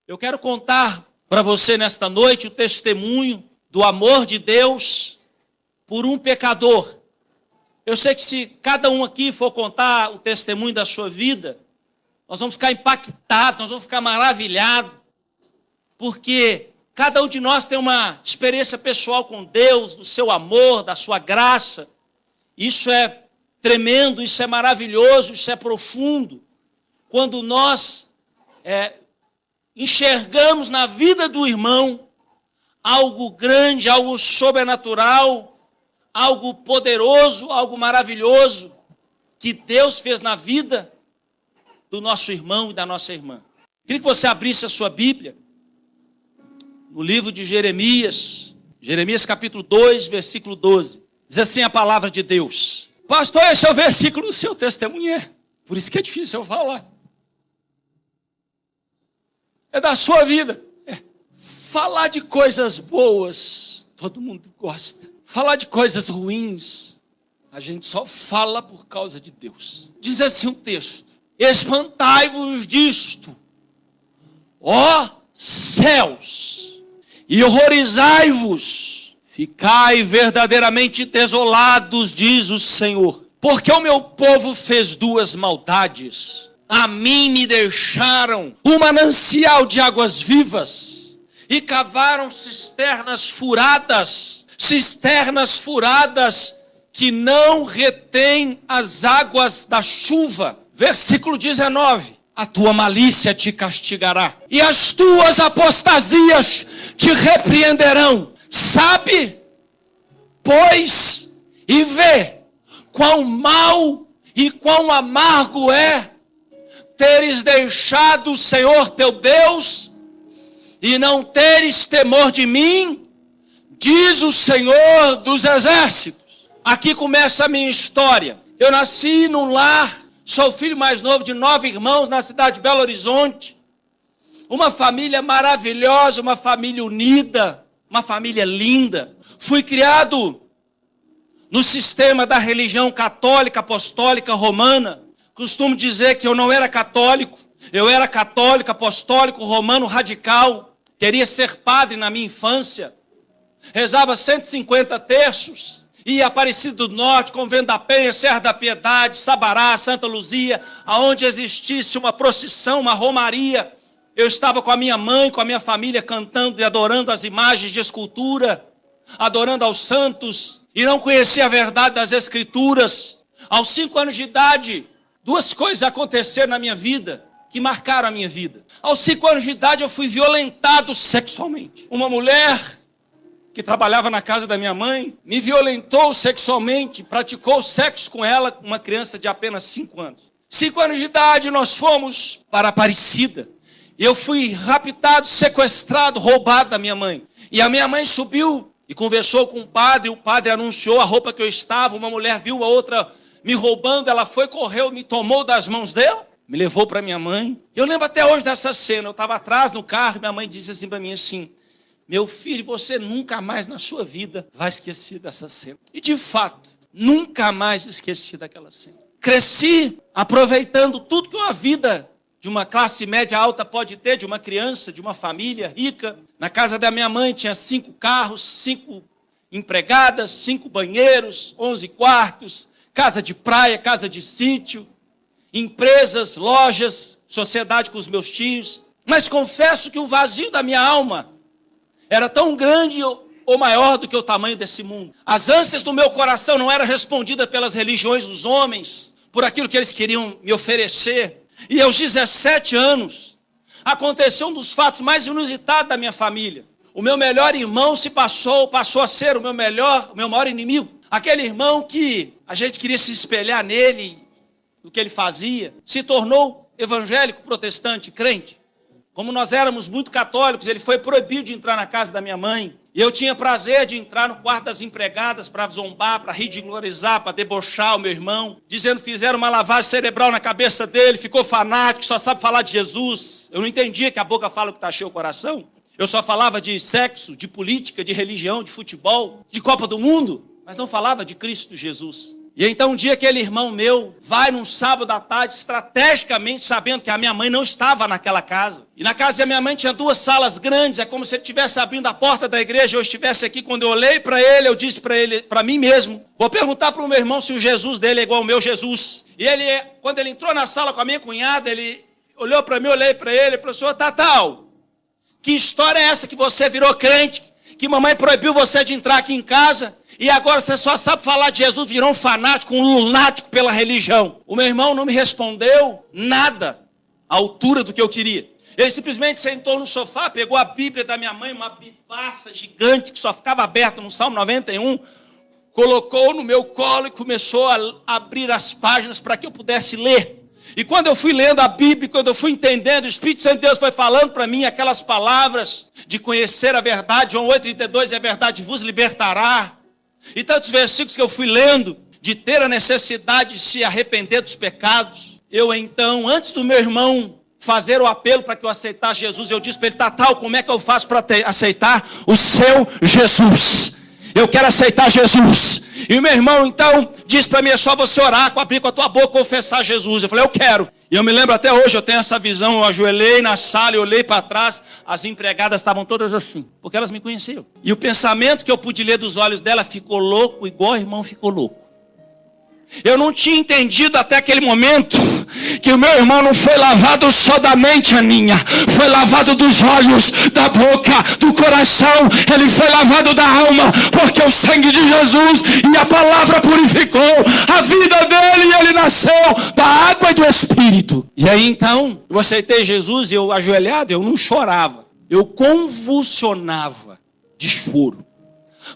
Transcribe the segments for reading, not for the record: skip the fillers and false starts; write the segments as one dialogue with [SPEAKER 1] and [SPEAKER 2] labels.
[SPEAKER 1] Eu quero contar para você nesta noite o testemunho do amor de Deus por um pecador. Eu sei que se cada um aqui for contar o testemunho da sua vida, nós vamos ficar impactados, nós vamos ficar maravilhados, porque cada um de nós tem uma experiência pessoal com Deus, do seu amor, da sua graça. Isso é tremendo, isso é maravilhoso, isso é profundo. Quando nós enxergamos na vida do irmão algo grande, algo sobrenatural, algo poderoso, algo maravilhoso, que Deus fez na vida do nosso irmão e da nossa irmã. Queria que você abrisse a sua Bíblia no livro de Jeremias, Jeremias capítulo 2, versículo 12. Diz assim a palavra de Deus. Pastor, esse é o versículo do seu testemunho. Por isso que é difícil eu falar. É da sua vida. Falar de coisas boas, todo mundo gosta. Falar de coisas ruins, a gente só fala por causa de Deus. Diz assim um texto: espantai-vos disto, ó céus, e horrorizai-vos, ficai verdadeiramente desolados, diz o Senhor. Porque o meu povo fez duas maldades. A mim me deixaram um manancial de águas vivas e cavaram cisternas furadas que não retêm as águas da chuva. Versículo 19. A tua malícia te castigará e as tuas apostasias te repreenderão. Sabe, pois, e vê quão mau e quão amargo é teres deixado o Senhor teu Deus e não teres temor de mim, diz o Senhor dos exércitos. Aqui começa a minha história. Eu nasci num lar, sou o filho mais novo de 9 irmãos na cidade de Belo Horizonte. Uma família maravilhosa, uma família unida, uma família linda. Fui criado no sistema da religião católica, apostólica, romana. Costumo dizer que eu não era católico, eu era católico, apostólico, romano, radical. Queria ser padre na minha infância. Rezava 150 terços, ia a Aparecida do Norte, Convento da Penha, Serra da Piedade, Sabará, Santa Luzia, aonde existisse uma procissão, uma romaria. Eu estava com a minha mãe, com a minha família, cantando e adorando as imagens de escultura, adorando aos santos, e não conhecia a verdade das Escrituras. Aos 5 anos de idade, 2 coisas aconteceram na minha vida, que marcaram a minha vida. Aos 5 anos de idade eu fui violentado sexualmente. Uma mulher que trabalhava na casa da minha mãe me violentou sexualmente, praticou sexo com ela, uma criança de apenas 5 anos. 5 anos de idade nós fomos para Aparecida. Eu fui raptado, sequestrado, roubado da minha mãe. E a minha mãe subiu e conversou com o padre anunciou a roupa que eu estava, uma mulher viu a outra me roubando, ela foi, correu, me tomou das mãos dela, me levou para minha mãe. Eu lembro até hoje dessa cena, eu estava atrás no carro, minha mãe disse assim para mim assim: meu filho, você nunca mais na sua vida vai esquecer dessa cena. E de fato, nunca mais esqueci daquela cena. Cresci aproveitando tudo que uma vida de uma classe média alta pode ter, de uma criança, de uma família rica. Na casa da minha mãe tinha 5 carros, 5 empregadas, 5 banheiros, 11 quartos, casa de praia, casa de sítio, empresas, lojas, sociedade com os meus tios. Mas confesso que o vazio da minha alma era tão grande ou maior do que o tamanho desse mundo. As ânsias do meu coração não eram respondidas pelas religiões dos homens, por aquilo que eles queriam me oferecer. E aos 17 anos, aconteceu um dos fatos mais inusitados da minha família. O meu melhor irmão passou a ser o meu maior inimigo. Aquele irmão que a gente queria se espelhar nele, no que ele fazia, se tornou evangélico, protestante, crente. Como nós éramos muito católicos, ele foi proibido de entrar na casa da minha mãe. E eu tinha prazer de entrar no quarto das empregadas para zombar, para ridicularizar, para debochar o meu irmão, dizendo que fizeram uma lavagem cerebral na cabeça dele, ficou fanático, só sabe falar de Jesus. Eu não entendia que a boca fala o que está cheio o coração. Eu só falava de sexo, de política, de religião, de futebol, de Copa do Mundo, mas não falava de Cristo Jesus. E então um dia aquele irmão meu vai num sábado à tarde, estrategicamente sabendo que a minha mãe não estava naquela casa. E na casa da minha mãe tinha 2 salas grandes, é como se ele estivesse abrindo a porta da igreja, eu estivesse aqui. Quando eu olhei para ele, eu disse para ele, para mim mesmo, vou perguntar para o meu irmão se o Jesus dele é igual ao meu Jesus. E ele, quando ele entrou na sala com a minha cunhada, ele olhou para mim, eu olhei para ele e falou, senhor Tatal, que história é essa que você virou crente, que mamãe proibiu você de entrar aqui em casa? E agora você só sabe falar de Jesus, virou um fanático, um lunático pela religião. O meu irmão não me respondeu nada à altura do que eu queria. Ele simplesmente sentou no sofá, pegou a Bíblia da minha mãe, uma bibaça gigante que só ficava aberta no Salmo 91, colocou no meu colo e começou a abrir as páginas para que eu pudesse ler. E quando eu fui lendo a Bíblia, quando eu fui entendendo, o Espírito Santo de Deus foi falando para mim aquelas palavras de conhecer a verdade. João 8,32, e a verdade vos libertará. E tantos versículos que eu fui lendo, de ter a necessidade de se arrepender dos pecados. Eu então, antes do meu irmão fazer o apelo para que eu aceitasse Jesus, eu disse para ele, Tatal, como é que eu faço para aceitar o seu Jesus? Eu quero aceitar Jesus. E o meu irmão então disse para mim, é só você orar, abrir com a tua boca, confessar Jesus. Eu falei, eu quero. E eu me lembro até hoje, eu tenho essa visão, eu ajoelhei na sala, eu olhei para trás, as empregadas estavam todas assim, porque elas me conheciam. E o pensamento que eu pude ler dos olhos dela ficou louco, igual o irmão ficou louco. Eu não tinha entendido até aquele momento que o meu irmão não foi lavado só da mente, Aninha. Foi lavado dos olhos, da boca, do coração. Ele foi lavado da alma, porque o sangue de Jesus e a palavra purificou a vida dele e ele nasceu da água e do Espírito. E aí então, eu aceitei Jesus e eu ajoelhado, eu não chorava. Eu convulsionava de choro.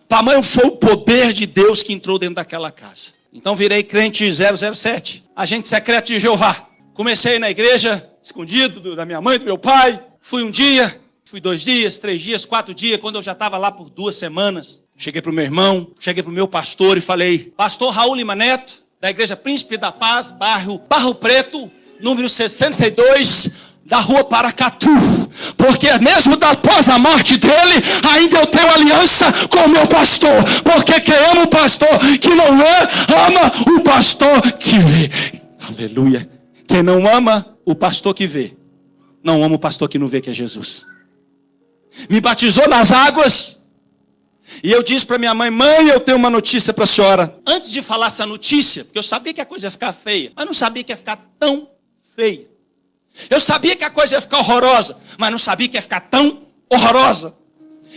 [SPEAKER 1] Tamanho foi o poder de Deus que entrou dentro daquela casa. Então virei crente 007, agente secreto de Jeová. Comecei na igreja, escondido da minha mãe e do meu pai. Fui um dia, fui 2 dias, 3 dias, 4 dias. Quando eu já estava lá por 2 semanas, cheguei para o meu irmão, cheguei para o meu pastor e falei, pastor Raul Lima Neto, da igreja Príncipe da Paz, bairro Barro Preto, número 62, da rua Paracatu, porque mesmo após a morte dele, ainda eu tenho aliança com o meu pastor, porque quem ama o pastor que não ama o pastor que vê. Aleluia. Quem não ama o pastor que vê, não ama o pastor que não vê, que é Jesus. Me batizou nas águas, e eu disse para minha mãe, mãe, eu tenho uma notícia para a senhora. Antes de falar essa notícia, porque eu sabia que a coisa ia ficar feia, mas não sabia que ia ficar tão feia. Eu sabia que a coisa ia ficar horrorosa, mas não sabia que ia ficar tão horrorosa.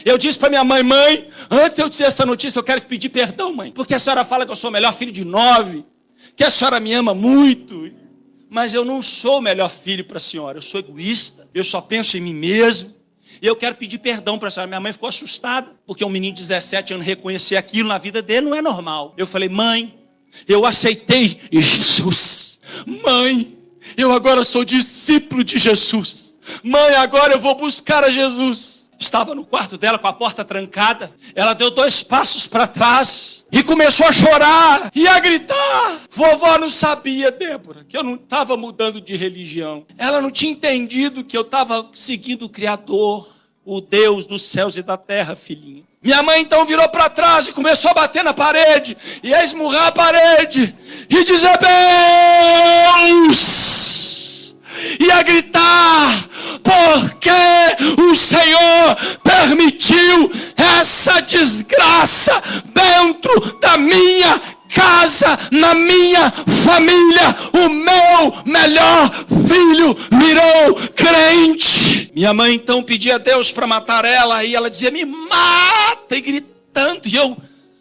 [SPEAKER 1] Eu disse para minha mãe, mãe, antes de eu dizer essa notícia, eu quero te pedir perdão, mãe. Porque a senhora fala que eu sou o melhor filho de 9, que a senhora me ama muito. Mas eu não sou o melhor filho para a senhora, eu sou egoísta, eu só penso em mim mesmo. E eu quero pedir perdão para a senhora. Minha mãe ficou assustada, porque um menino de 17 anos reconhecer aquilo na vida dele não é normal. Eu falei, mãe, eu aceitei Jesus. Mãe, eu agora sou discípulo de Jesus. Mãe, agora eu vou buscar a Jesus. Estava no quarto dela com a porta trancada. Ela deu 2 passos para trás e começou a chorar e a gritar. Vovó não sabia, Débora, que eu não estava mudando de religião. Ela não tinha entendido que eu estava seguindo o Criador, o Deus dos céus e da terra, filhinha. Minha mãe então virou para trás e começou a bater na parede, e a esmurrar a parede, e dizer Deus, e a gritar, porque o Senhor permitiu essa desgraça dentro da minha casa, na minha família. O meu melhor filho virou crente. Minha mãe então pedia a Deus para matar ela, e ela dizia, me mata, e gritando, e eu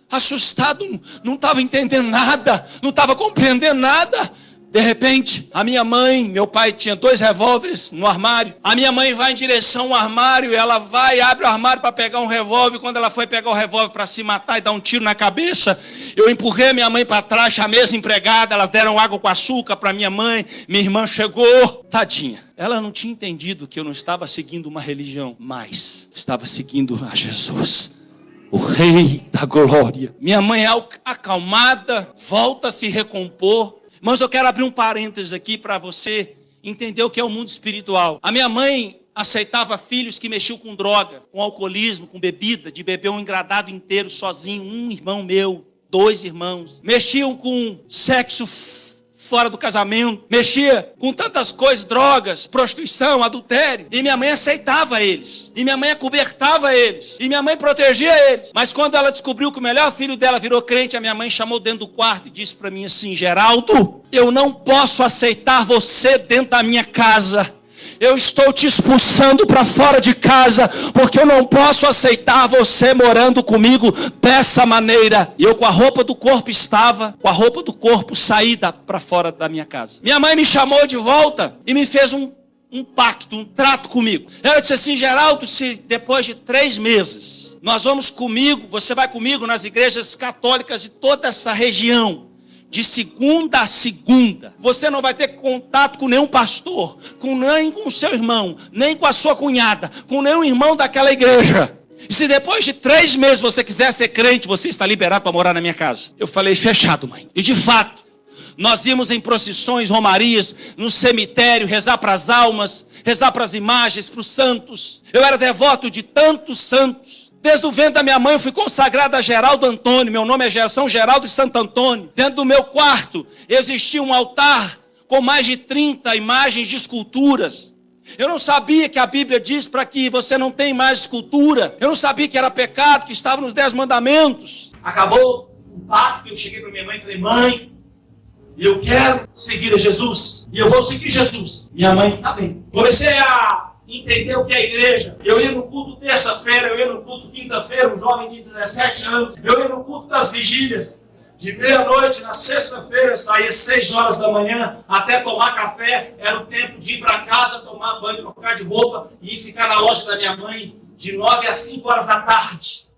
[SPEAKER 1] assustado, não estava entendendo nada, não estava compreendendo nada. De repente, a minha mãe, meu pai tinha 2 revólveres no armário. A minha mãe vai em direção ao armário, ela vai, abre o armário para pegar um revólver. Quando ela foi pegar o revólver para se matar e dar um tiro na cabeça, eu empurrei a minha mãe para trás, chamei as empregadas, elas deram água com açúcar para minha mãe. Minha irmã chegou, tadinha. Ela não tinha entendido que eu não estava seguindo uma religião, mas estava seguindo a Jesus, o Rei da Glória. Minha mãe, acalmada, volta a se recompor. Mas eu quero abrir um parênteses aqui para você entender o que é o mundo espiritual. A minha mãe aceitava filhos que mexiam com droga, com alcoolismo, com bebida, de beber um engradado inteiro sozinho. Um irmão meu 2 irmãos, mexiam com sexo fora do casamento, mexia com tantas coisas, drogas, prostituição, adultério, e minha mãe aceitava eles, e minha mãe acobertava eles, e minha mãe protegia eles. Mas quando ela descobriu que o melhor filho dela virou crente, a minha mãe chamou dentro do quarto e disse para mim assim: Geraldo, eu não posso aceitar você dentro da minha casa. Eu estou te expulsando para fora de casa, porque eu não posso aceitar você morando comigo dessa maneira. E eu com a roupa do corpo saída para fora da minha casa. Minha mãe me chamou de volta e me fez um pacto, um trato comigo. Ela disse assim: Geraldo, se depois de 3 meses, você vai comigo nas igrejas católicas de toda essa região, de segunda a segunda, você não vai ter contato com nenhum pastor, nem com o seu irmão, nem com a sua cunhada, com nenhum irmão daquela igreja. E se depois de 3 meses você quiser ser crente, você está liberado para morar na minha casa. Eu falei: fechado, mãe. E de fato, nós íamos em procissões, romarias, no cemitério, rezar para as almas, rezar para as imagens, para os santos. Eu era devoto de tantos santos. Desde o ventre da minha mãe eu fui consagrado a Geraldo Antônio. Meu nome é São Geraldo de Santo Antônio. Dentro do meu quarto existia um altar com mais de 30 imagens de esculturas. Eu não sabia que a Bíblia diz para que você não tenha mais escultura. Eu não sabia que era pecado, que estava nos 10 mandamentos. Acabou o pacto, eu cheguei para minha mãe e falei: mãe, eu quero seguir a Jesus. E eu vou seguir Jesus. Minha mãe: tá bem. Comecei a entender o que é a igreja. Eu ia no culto terça-feira, eu ia no culto quinta-feira, um jovem de 17 anos. Eu ia no culto das vigílias. De meia-noite, na sexta-feira, saía 6 horas da manhã, até tomar café. Era o tempo de ir para casa, tomar banho, trocar de roupa e ficar na loja da minha mãe de 9 às 5 horas da tarde.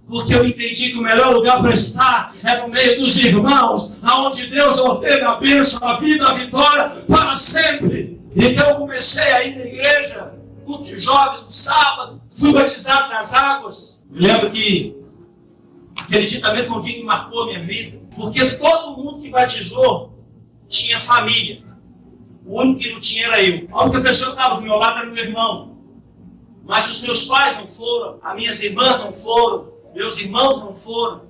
[SPEAKER 1] Porque eu entendi que o melhor lugar para estar é no meio dos irmãos, aonde Deus ordena a bênção, a vida, a vitória para sempre. Então eu comecei a ir na igreja, culto de jovens no sábado, fui batizado nas águas. Me lembro que aquele dia também foi um dia que marcou a minha vida, porque todo mundo que batizou tinha família. O único que não tinha era eu. A única pessoa que estava do meu lado era meu irmão. Mas os meus pais não foram, as minhas irmãs não foram, meus irmãos não foram.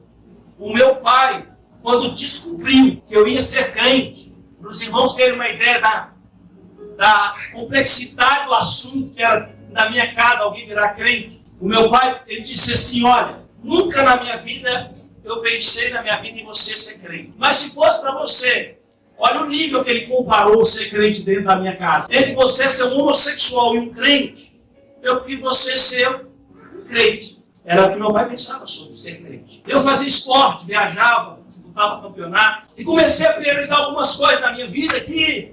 [SPEAKER 1] O meu pai, quando descobriu que eu ia ser crente, para os irmãos terem uma ideia da complexidade do assunto, que era na minha casa alguém virar crente, o meu pai, ele disse assim: olha, nunca na minha vida eu pensei na minha vida em você ser crente. Mas se fosse para você, olha o nível que ele comparou ser crente dentro da minha casa. Entre você ser um homossexual e um crente, eu prefiro você ser um crente. Era o que meu pai pensava sobre ser crente. Eu fazia esporte, viajava, disputava campeonato, e comecei a priorizar algumas coisas na minha vida que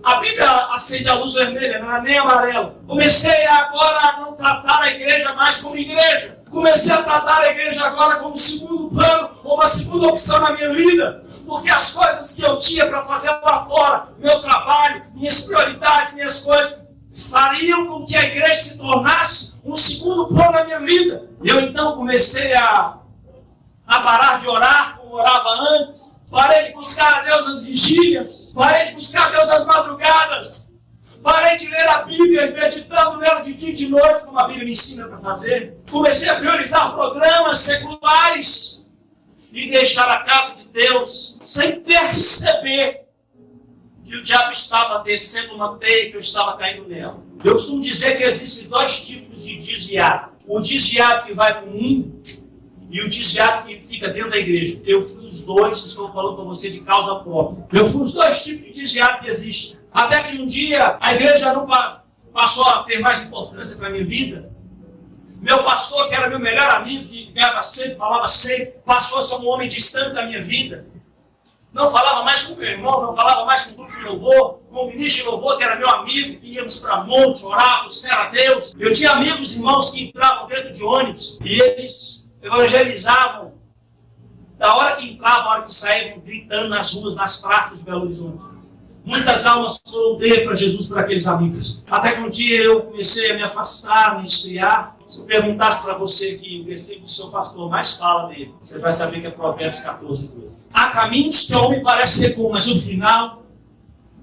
[SPEAKER 1] a Bíblia acende a luz vermelha, não é nem amarela. Comecei agora a não tratar a igreja mais como igreja. Comecei a tratar a igreja agora como segundo plano, ou uma segunda opção na minha vida. Porque as coisas que eu tinha para fazer lá fora, meu trabalho, minhas prioridades, minhas coisas, fariam com que a igreja se tornasse um segundo plano na minha vida. Eu então comecei a parar de orar como orava antes. Parei de buscar a Deus nas vigílias. Parei de buscar a Deus nas madrugadas. Parei de ler a Bíblia, meditando nela de dia e de noite, como a Bíblia me ensina para fazer. Comecei a priorizar programas seculares e deixar a casa de Deus sem perceber que o diabo estava descendo uma teia, que eu estava caindo nela. Eu costumo dizer que existem 2 tipos de desviado. O desviado que vai para o mundo e o desviado que fica dentro da igreja. Eu fui os 2, estou falando para você de causa própria. Eu fui os 2 tipos de desviado que existem. Até que um dia a igreja não passou a ter mais importância para a minha vida. Meu pastor, que era meu melhor amigo, que ligava sempre, falava sempre, passou a ser um homem distante da minha vida. Não falava mais com meu irmão, não falava mais com o grupo de louvor, com o ministro de louvor, que era meu amigo, que íamos para monte, orar, buscar a Deus. Eu tinha amigos, irmãos, que entravam dentro de ônibus e eles evangelizavam da hora que entravam, a hora que saíam, gritando nas ruas, nas praças de Belo Horizonte. Muitas almas foram ter para Jesus por aqueles amigos. Até que um dia eu comecei a me afastar, me esfriar. Se eu perguntasse para você que o versículo do seu pastor mais fala dele, você vai saber que é Provérbios 14, 12. Há caminhos que ao homem parece ser bom, mas o final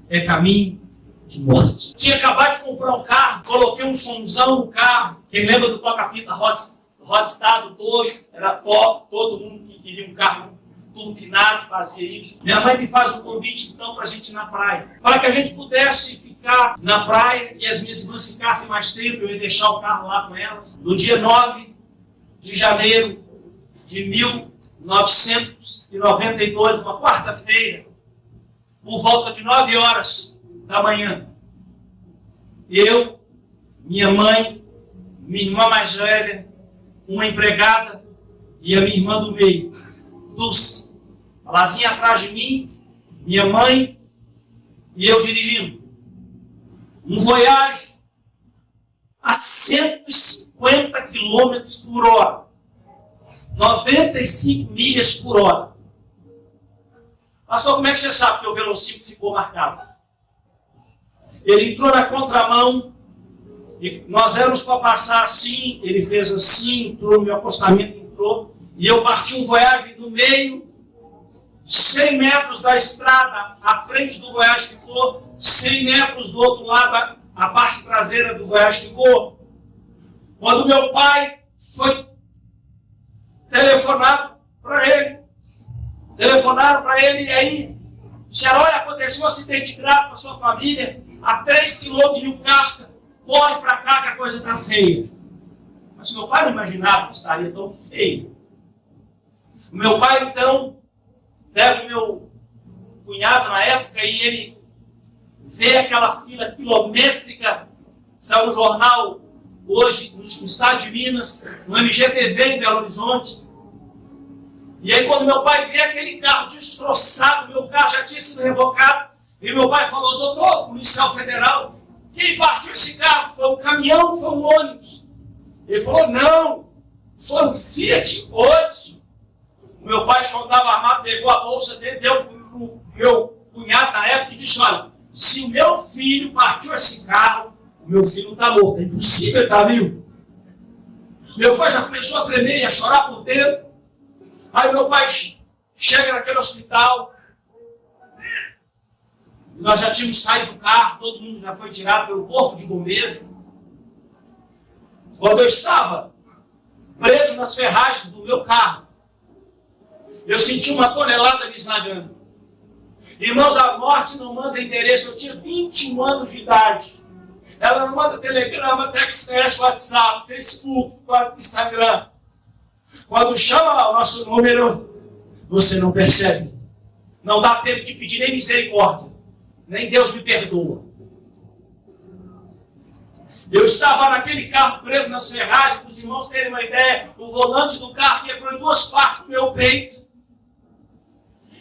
[SPEAKER 1] é caminho de morte. Tinha acabado de comprar um carro, coloquei um somzão no carro. Quem lembra do toca-fita Rodstar do Tojo? Era top, todo mundo que queria um carro turbinado, fazia isso. Minha mãe me faz um convite, então, para a gente ir na praia. Para que a gente pudesse ficar na praia e as minhas irmãs ficassem mais tempo, eu ia deixar o carro lá com elas. No dia 9 de janeiro de 1992, uma quarta-feira, por volta de 9 horas da manhã, eu, minha mãe, minha irmã mais velha, uma empregada e a minha irmã do meio, Dulce, a Lazinha atrás de mim, minha mãe e eu dirigindo. Um Voyage a 150 km por hora, 95 milhas por hora. Pastor, como é que você sabe que o velocímetro ficou marcado? Ele entrou na contramão e nós éramos para passar assim, ele fez assim, entrou, meu acostamento entrou, e eu parti um Voyage no meio, 100 metros da estrada, a frente do Voyage ficou, 100 metros do outro lado, a parte traseira do Voyage ficou. Quando meu pai foi telefonaram para ele, e aí, disseram, olha, aconteceu um acidente grave com a sua família, a 3 quilômetros de Rio Casca, corre para cá que a coisa está feia. Mas meu pai não imaginava que estaria tão feio. O meu pai, então, pega o meu cunhado na época e ele vê aquela fila quilométrica, saiu no jornal hoje, no estado de Minas, no MGTV em Belo Horizonte. E aí quando meu pai vê aquele carro destroçado, meu carro já tinha sido revocado, e meu pai falou, doutor, policial federal, quem partiu esse carro? Foi um caminhão ou foi um ônibus? Ele falou, não, foi um Fiat Oito. O meu pai, soldado armado, pegou a bolsa dele, deu para o meu cunhado na época e disse, olha, se o meu filho partiu esse carro, o meu filho não está morto, é impossível ele estar vivo. Meu pai já começou a tremer e a chorar por dentro. Aí meu pai chega naquele hospital, nós já tínhamos saído do carro, todo mundo já foi tirado pelo corpo de bombeiro. Quando eu estava preso nas ferragens do meu carro, eu senti uma tonelada me esmagando. Irmãos, a morte não manda endereço. Eu tinha 21 anos de idade. Ela não manda telegrama, textmessage, WhatsApp, Facebook, Instagram. Quando chama o nosso número, você não percebe. Não dá tempo de pedir nem misericórdia. Nem Deus me perdoa. Eu estava naquele carro preso nas ferragens, para os irmãos terem uma ideia, o volante do carro quebrou em 2 partes do meu peito.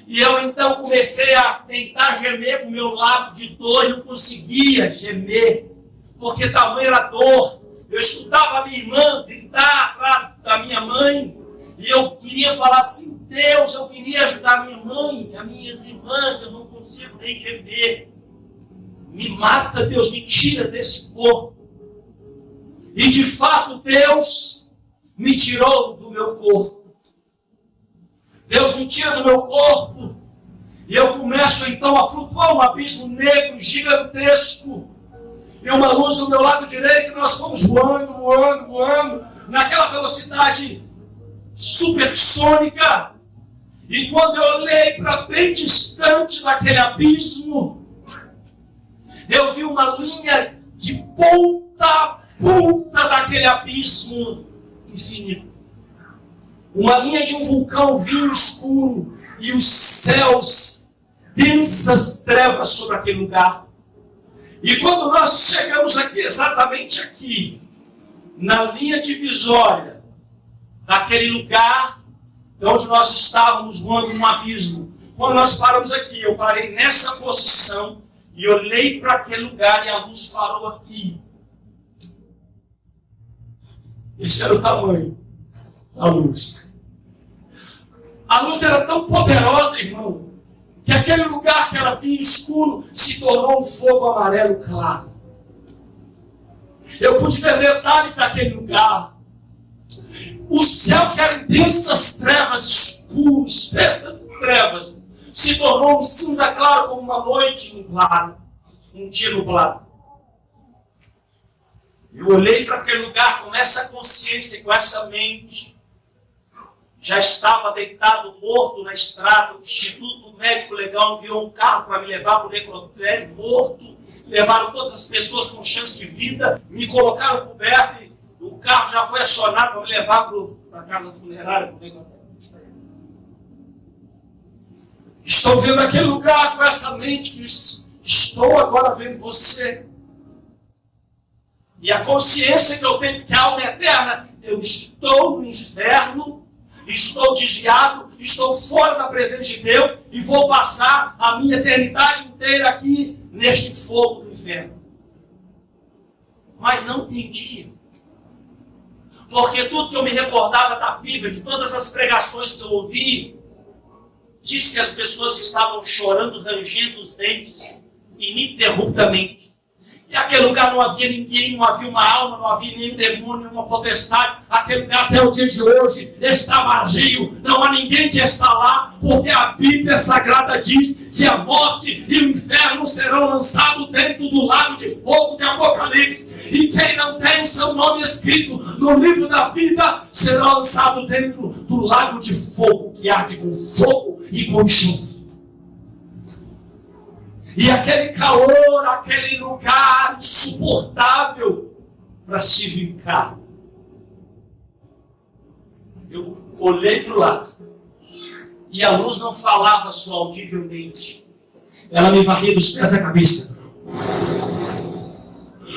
[SPEAKER 1] E eu então comecei a tentar gemer com o meu lado de dor e não conseguia gemer, porque tamanha era a dor. Eu escutava a minha irmã gritar atrás da minha mãe, e eu queria falar assim, Deus, eu queria ajudar a minha mãe, as minhas irmãs, eu não consigo nem gemer. Me mata, Deus, me tira desse corpo. E de fato Deus me tirou do meu corpo. Deus me tira do meu corpo. E eu começo então a flutuar um abismo negro, gigantesco. E uma luz do meu lado direito, nós fomos voando, naquela velocidade supersônica. E quando eu olhei para bem distante daquele abismo, eu vi uma linha de ponta a ponta daquele abismo infinito. Uma linha de um vulcão vinho escuro e os céus, densas trevas sobre aquele lugar. E quando nós chegamos aqui, exatamente aqui, na linha divisória daquele lugar onde nós estávamos voando num abismo, quando nós paramos aqui, eu parei nessa posição e olhei para aquele lugar e a luz parou aqui. Esse era o tamanho da luz. A luz era tão poderosa, irmão, que aquele lugar que era vinho escuro se tornou um fogo amarelo claro. Eu pude ver detalhes daquele lugar. O céu, que era em densas trevas, escuro, espessas trevas, se tornou um cinza claro como uma noite nublada, um dia nublado. Eu olhei para aquele lugar com essa consciência, com essa mente, já estava deitado, morto na estrada. O Instituto Médico Legal enviou um carro para me levar para o necrotério, morto. Levaram todas as pessoas com chance de vida, me colocaram coberto e o carro já foi acionado para me levar para a casa funerária, para o necrotério. Estou vendo aquele lugar com essa mente que estou agora vendo você. E a consciência que eu tenho que a alma é eterna, eu estou no inferno, estou desviado, estou fora da presença de Deus e vou passar a minha eternidade inteira aqui neste fogo do inferno. Mas não entendia. Porque tudo que eu me recordava da Bíblia, de todas as pregações que eu ouvi, diz que as pessoas estavam chorando, rangendo os dentes, ininterruptamente. E aquele lugar não havia ninguém, não havia uma alma, não havia nenhum demônio, nenhuma potestade. Aquele lugar até o dia de hoje está vazio, não há ninguém que está lá, porque a Bíblia Sagrada diz que a morte e o inferno serão lançados dentro do lago de fogo de Apocalipse. E quem não tem o seu nome escrito no livro da vida será lançado dentro do lago de fogo, que arde com fogo e com enxofre. E aquele calor, aquele lugar insuportável para se vincar. Eu olhei para o lado e a luz não falava só audivelmente. Ela me varria dos pés à cabeça.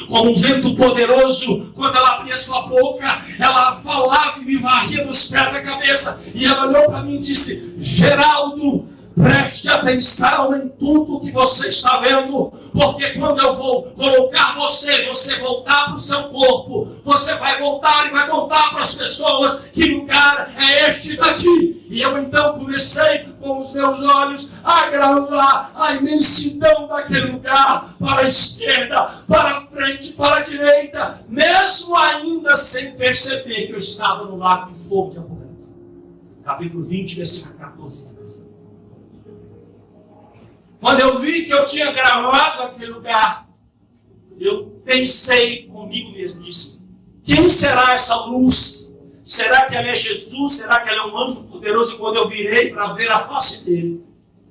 [SPEAKER 1] Como um vento poderoso, quando ela abria sua boca, ela falava e me varria dos pés à cabeça. E ela olhou para mim e disse: Geraldo, preste atenção em tudo que você está vendo, porque quando eu vou colocar você voltar para o seu corpo, você vai voltar e vai contar para as pessoas que lugar é este daqui. E eu então comecei com os meus olhos a gravar a imensidão daquele lugar, para a esquerda, para a frente, para a direita, mesmo ainda sem perceber que eu estava no lago de fogo de Apocalipse. Capítulo 20, versículo 14. Quando eu vi que eu tinha gravado aquele lugar, eu pensei comigo mesmo, disse: quem será essa luz? Será que ela é Jesus? Será que ela é um anjo poderoso? E quando eu virei para ver a face dele,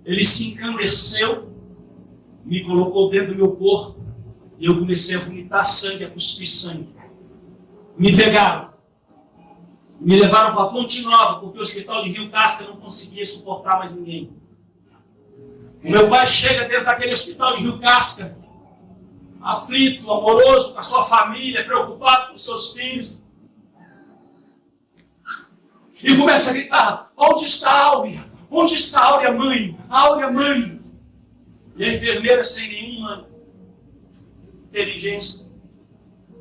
[SPEAKER 1] ele se encandeceu, me colocou dentro do meu corpo, e eu comecei a vomitar sangue, a cuspir sangue. Me pegaram, me levaram para a Ponte Nova, porque o hospital de Rio Casca não conseguia suportar mais ninguém. O meu pai chega dentro daquele hospital de Rio Casca, aflito, amoroso, com a sua família, preocupado com os seus filhos. E começa a gritar: onde está a Áurea? Onde está a Áurea, mãe? A Áurea, mãe? E a enfermeira, sem nenhuma inteligência,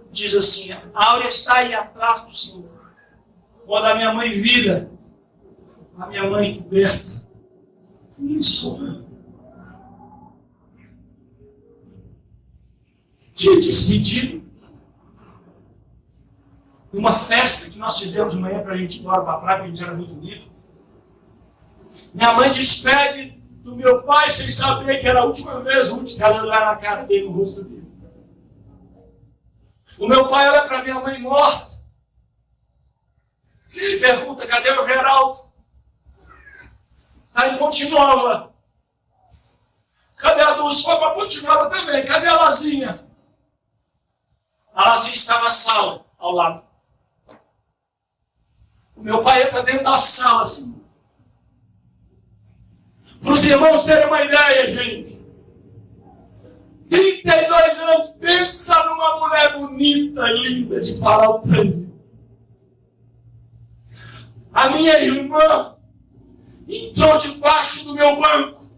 [SPEAKER 1] diz assim: a Áurea está aí atrás do Senhor. Quando a minha mãe vira, a minha mãe coberta, nem sobra. Dia despedido, uma festa que nós fizemos de manhã para a gente ir embora para a praia, porque a gente era muito unido. Minha mãe despede do meu pai sem saber que era a última vez, o último calor lá na cara dele, no rosto dele. O meu pai olha para minha mãe morta. E ele pergunta: cadê o Geraldo? Está em Ponte Nova. Cadê a Dulce? Foi para Ponte Nova também. Cadê a Lazinha? A Lazinha está na sala, ao lado. O meu pai entra dentro da sala, assim. Para os irmãos terem uma ideia, gente. 32 anos, pensa numa mulher bonita, linda, de parar o trânsito. A minha irmã entrou debaixo do meu banco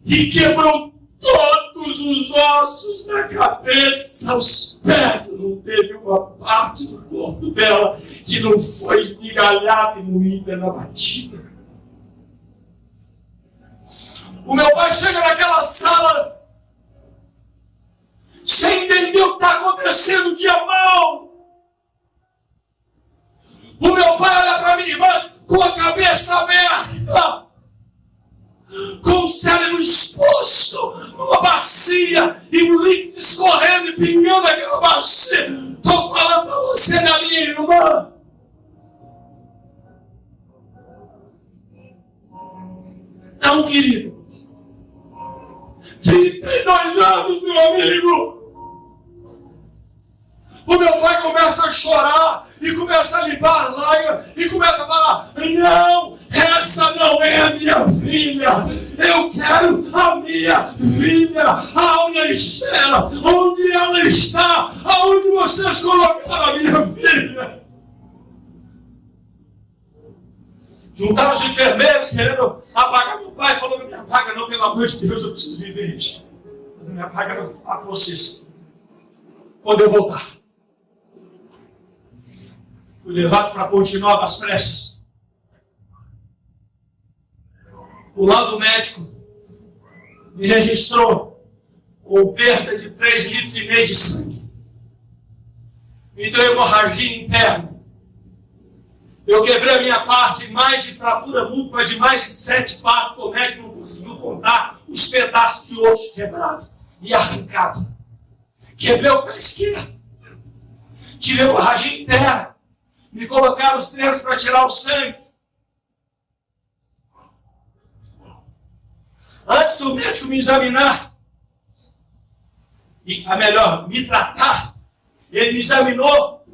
[SPEAKER 1] e quebrou todos os ossos da cabeça, os pés. Não teve uma parte do corpo dela que não foi esmigalhada e moída na batida. O meu pai chega naquela sala sem entender o que está acontecendo, dia mal. O meu pai olha para minha irmã com a cabeça aberta, com o cérebro exposto numa bacia e o líquido escorrendo e pingando naquela bacia. Estou falando para você, da minha irmã. querido. 32 anos, meu amigo. O meu pai começa a chorar e começa a limpar a lágrima e começa a falar: não, essa não é a minha filha. Eu quero a minha filha. Aonde ela está? Onde ela está? Aonde vocês colocaram a minha filha? Juntaram os enfermeiros querendo apagar meu pai. Falou: não me apaga não, pelo amor de Deus, eu preciso viver isso. Não me apaga não, para vocês. Quando eu voltar. Fui levado para Ponte Nova às pressas. O laudo médico me registrou com perda de 3,5 litros de sangue. Me deu hemorragia interna. Eu quebrei a minha parte, mais de fratura múltipla de mais de 7 partes. O médico não conseguiu contar os pedaços de osso quebrado e arrancado. Quebrei o pé esquerdo. Tive hemorragia interna. Me colocaram os nervos para tirar o sangue. Antes do médico me examinar, me tratar, ele me examinou,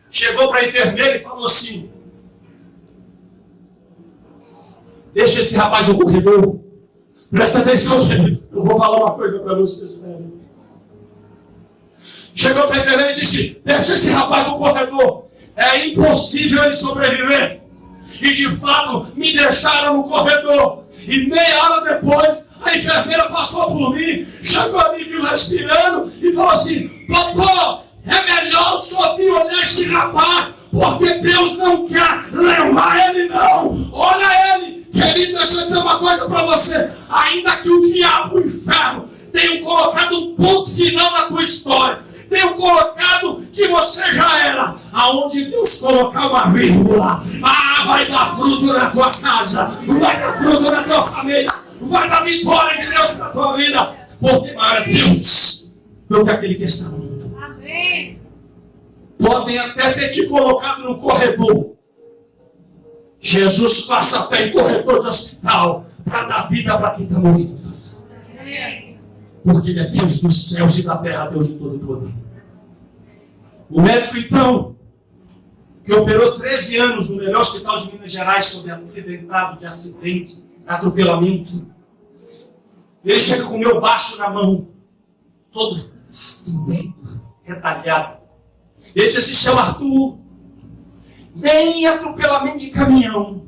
[SPEAKER 1] chegou para a enfermeira e falou assim: deixa esse rapaz no corredor, presta atenção, querido, eu vou falar uma coisa para vocês. Chegou para a enfermeira e disse: deixa esse rapaz no corredor. É impossível ele sobreviver. E de fato me deixaram no corredor. E meia hora depois a enfermeira passou por mim, chegou a mim, viu respirando e falou assim: doutor, é melhor o senhor vir olhar este rapaz, porque Deus não quer levar ele não. Olha ele, querido, deixa eu dizer uma coisa para você. Ainda que o diabo e o inferno tenham colocado um ponto final na tua história, tenho colocado que você já era. Aonde Deus colocar uma vírgula, vai dar fruto na tua casa, vai dar fruto na tua família, vai dar vitória de Deus na tua vida, porque para Deus do que aquele que está no mundo. Amém. Podem até ter te colocado no corredor. Jesus passa até em corredor de hospital para dar vida para quem está morrendo. Porque Ele é Deus dos céus e da terra, Deus de todo poder. O médico, então, que operou 13 anos no melhor hospital de Minas Gerais, sob acidentado de acidente, atropelamento, ele chega com o meu baço na mão, todo destruído, retalhado. Ele disse assim: seu Arthur, nem atropelamento de caminhão,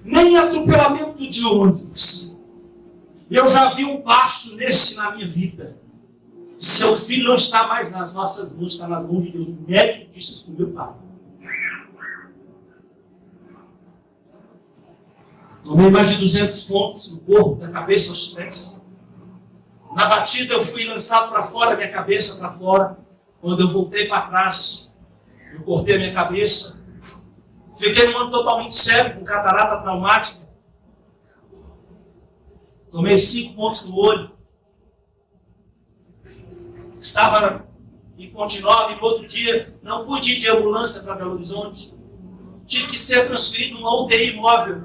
[SPEAKER 1] nem atropelamento de ônibus, eu já vi um passo nesse na minha vida. Seu filho não está mais nas nossas mãos, está nas mãos de Deus. O médico disse isso para o meu pai. Tomei mais de 200 pontos no corpo, da cabeça aos pés. Na batida eu fui lançado para fora, minha cabeça para fora. Quando eu voltei para trás, eu cortei a minha cabeça. Fiquei num ano totalmente cego, com catarata traumática. Tomei 5 pontos no olho. Estava em Ponte Nova e no outro dia não pude ir de ambulância para Belo Horizonte. Tive que ser transferido numa UTI móvel.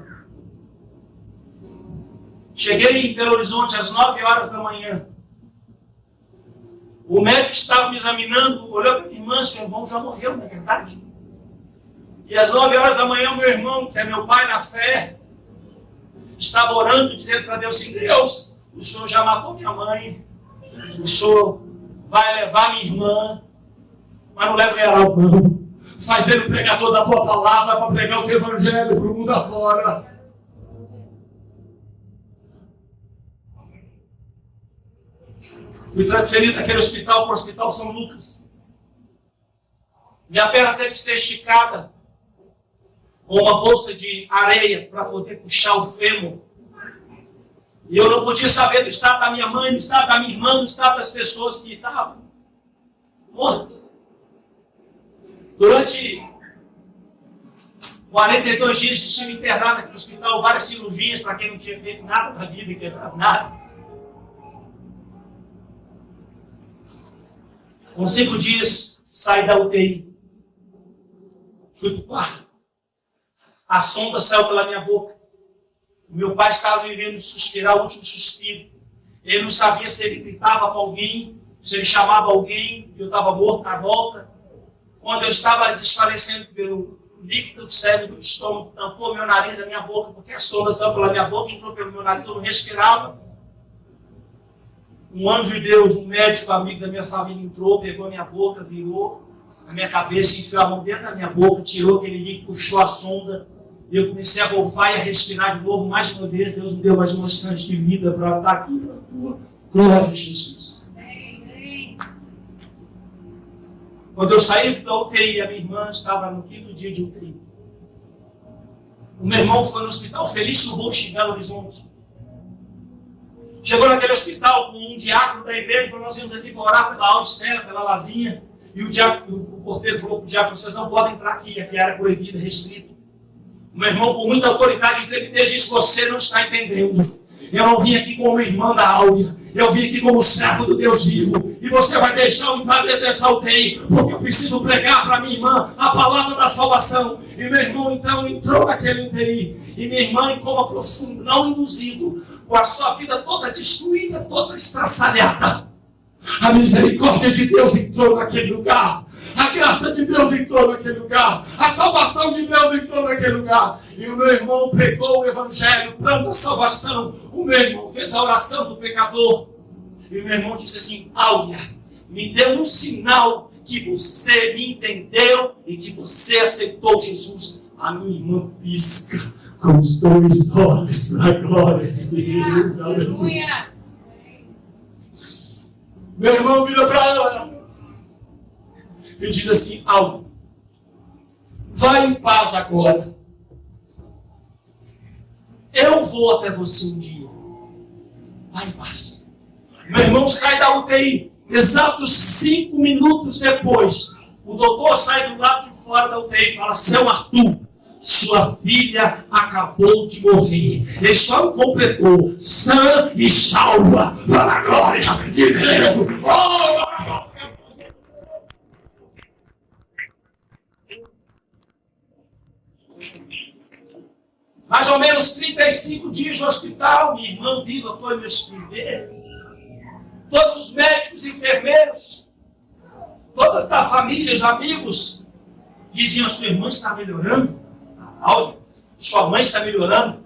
[SPEAKER 1] Cheguei em Belo Horizonte às 9 horas da manhã. O médico que estava me examinando olhou para minha irmã: seu irmão já morreu, não é verdade? E às 9 horas da manhã, meu irmão, que é meu pai na fé, estava orando, dizendo para Deus assim: Deus, o Senhor já matou minha mãe, o Senhor vai levar minha irmã, mas não leva ela não. Faz dele o pregador da tua palavra para pregar o teu evangelho para o mundo afora. Fui transferido daquele hospital para o Hospital São Lucas. Minha perna teve que ser esticada com uma bolsa de areia para poder puxar o fêmur. E eu não podia saber do estado da minha mãe, do estado da minha irmã, do estado das pessoas que estavam mortas. Durante 42 dias estive internado aqui no hospital, várias cirurgias para quem não tinha feito nada na vida e quebrado nada. Com 5 dias, saí da UTI. Fui para o quarto. A sonda saiu pela minha boca.
[SPEAKER 2] O meu pai estava vivendo suspirar o último suspiro. Ele não sabia se ele gritava para alguém, se ele chamava alguém, eu estava morto na volta. Quando eu estava desfalecendo pelo líquido que saiu do estômago, tampou meu nariz, a minha boca, porque a sonda saiu pela minha boca, entrou pelo meu nariz, eu não respirava. Um anjo de Deus, um médico amigo da minha família entrou, pegou a minha boca, virou a minha cabeça, enfiou a mão dentro da minha boca, tirou aquele líquido, puxou a sonda. E eu comecei a golfar e a respirar de novo, mais uma vez. Deus me deu mais uma chance de vida para estar aqui para a tua glória de Jesus. Quando eu saí da UTI, a minha irmã estava no 5º dia de UTI. O meu irmão foi no hospital Felício Rocha, em Belo Horizonte. Chegou naquele hospital com um diácono da igreja e falou: nós viemos aqui para orar pela Audistera, pela Lazinha. E o porteiro falou para o diácono: vocês não podem entrar aqui é área proibida, restrita. O meu irmão, com muita autoridade e intrepidez, disse: você não está entendendo. Eu não vim aqui como irmã da Áurea. Eu vim aqui como servo do Deus vivo. E você vai deixar eu entrar dentro dessa UTI, porque eu preciso pregar para minha irmã a palavra da salvação. E meu irmão, então, entrou naquele UTI. E minha irmã, em coma profundo, não induzido, com a sua vida toda destruída, toda estraçalhada. A misericórdia de Deus entrou naquele lugar. A graça de Deus entrou naquele lugar. A salvação de Deus entrou naquele lugar. E o meu irmão pregou o evangelho, o plano da salvação. O meu irmão fez a oração do pecador. E o meu irmão disse assim: Áurea, me dê um sinal que você me entendeu e que você aceitou Jesus. A minha irmã pisca com os 2 olhos para a glória de Deus. Aleluia. Meu irmão vira para ela e diz assim: Áurea, vai em paz agora. Eu vou até você um dia. Vai em paz. Meu irmão sai da UTI. Exatos 5 minutos depois, o doutor sai do lado de fora da UTI e fala: seu Arthur, sua filha acabou de morrer. Ele só completou: sã e salva para a glória de Deus. Oh! Mais ou menos 35 dias de hospital, minha irmã viva foi me ver. Todos os médicos, enfermeiros, todas da família, os amigos, diziam: sua irmã está melhorando. Áurea, sua mãe está melhorando.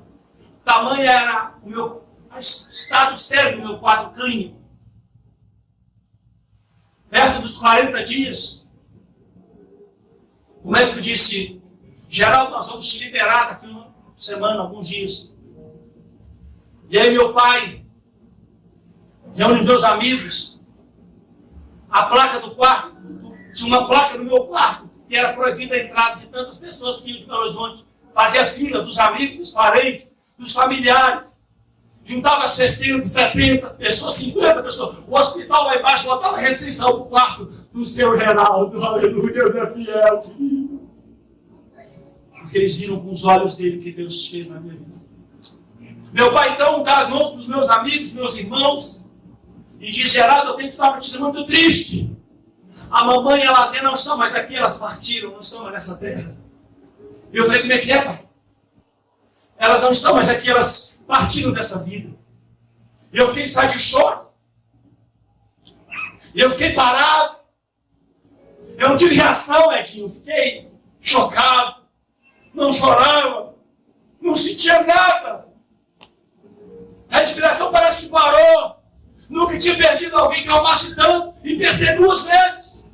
[SPEAKER 2] O tamanho era o meu estado sério do meu quadro clínico. Perto dos 40 dias, o médico disse: Geraldo, nós vamos te liberar daqui uma semana, alguns dias. E aí meu pai reúne meus amigos. A placa do quarto, tinha uma placa no meu quarto que era proibida a entrada de tantas pessoas que iam de Belo Horizonte. Fazia fila dos amigos, dos parentes, dos familiares. Juntava 60, 70 pessoas, 50 pessoas. O hospital lá embaixo botava restrição para o quarto do seu Geraldo. Aleluia, Deus é fiel, querido. Porque eles viram com os olhos dele o que Deus fez na minha vida. Meu pai então dá as mãos para os meus amigos, meus irmãos, e diz: Geraldo, eu tenho que te dar uma notícia muito triste. A mamãe e a Lazinha não estão mais aqui, elas partiram, não estão mais nessa terra. E eu falei: como é que é, pai? Elas não estão mais aqui, elas partiram dessa vida. E eu fiquei em estado de choque. E eu fiquei parado. Eu não tive reação, Edinho. Eu fiquei chocado. Não chorava. Não sentia nada. A respiração parece que parou. Nunca tinha perdido alguém que eu amasse tanto e perder 2 vezes.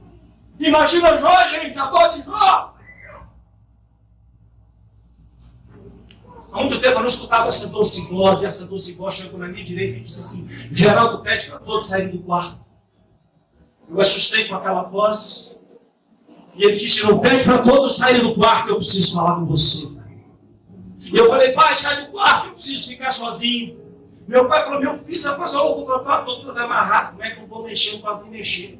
[SPEAKER 2] Imagina Jó, gente, a dor de Jó. Há muito tempo eu não escutava essa doce voz, e essa doce voz chegou na minha direita e disse assim: Geraldo, pede para todos saírem do quarto. Eu assustei com aquela voz, e ele disse: não, pede para todos saírem do quarto, eu preciso falar com você. E eu falei: pai, sai do quarto, eu preciso ficar sozinho. Meu pai falou: meu filho, você faz algo, eu falei: pai, estou todo amarrado, como é que eu vou mexer? Eu não posso nem mexer.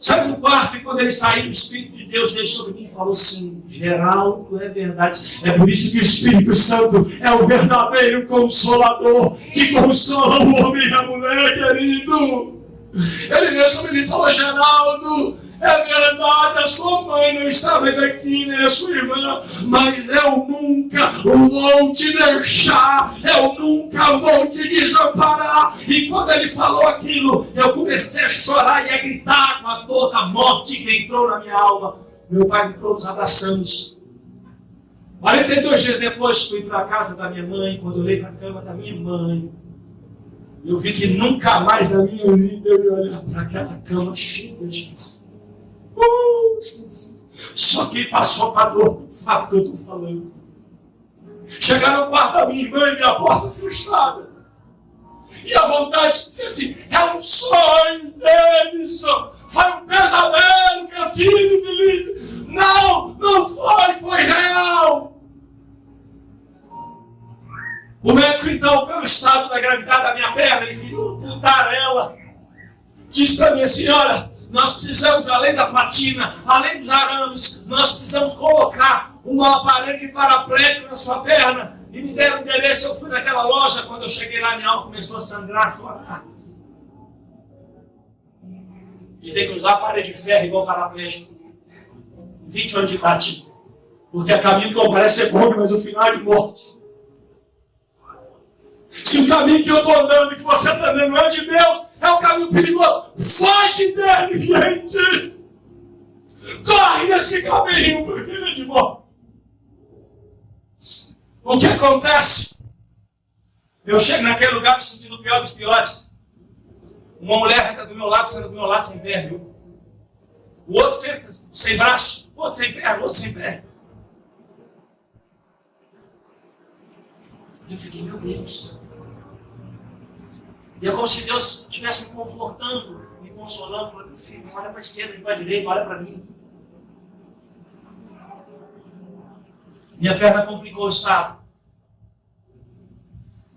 [SPEAKER 2] Sai do quarto, e quando ele saiu, o Espírito de Deus veio sobre mim e falou assim: Geraldo, é verdade. É por isso que o Espírito Santo é o verdadeiro consolador, que consola o homem e a mulher, querido. Ele veio sobre mim e falou: Geraldo, É verdade, a sua mãe não está mais aqui, né, a sua irmã, mas eu nunca vou te deixar, eu nunca vou te desamparar. E quando ele falou aquilo, eu comecei a chorar e a gritar com a dor da morte que entrou na minha alma. Meu pai entrou, nos abraçamos. 42 dias depois, fui para a casa da minha mãe. Quando eu olhei para a cama da minha mãe, eu vi que nunca mais na minha vida eu ia olhar para aquela cama cheia de... Jesus. Só quem passou para a dor sabe o que eu estou falando. Chegar no quarto da minha irmã e a porta fechada. E a vontade de dizer assim, é um sonho, Davidson. Foi um pesadelo que eu tive, Felipe. Não, não foi, foi real. O médico, então, pelo estado da gravidade da minha perna, eles iriam amputar ela. Disse para mim assim, olha, nós precisamos, além da platina, além dos arames, nós precisamos colocar um aparelho paraplégico na sua perna. E me deram o endereço, eu fui naquela loja, quando eu cheguei lá, minha alma começou a sangrar, a chorar. De ter que usar aparelho de ferro igual paraplégico. 20 anos de idade. Porque é caminho que parece ser bom, mas o final é de morte. Se o caminho que eu estou andando e que você está andando não é de Deus, é um caminho perigoso. Foge dele, gente! Corre nesse caminho, porque ele é de morte. O que acontece? Eu chego naquele lugar me sentindo o pior dos piores. Uma mulher fica do meu lado, senta do meu lado sem perna. O outro senta sem braço, o outro sem perna, o outro sem perna. Eu fiquei, meu Deus. E é como se Deus estivesse me confortando, me consolando, falando, filho, não olha para a esquerda, não para a direita, olha para mim. Minha perna complicou o estado.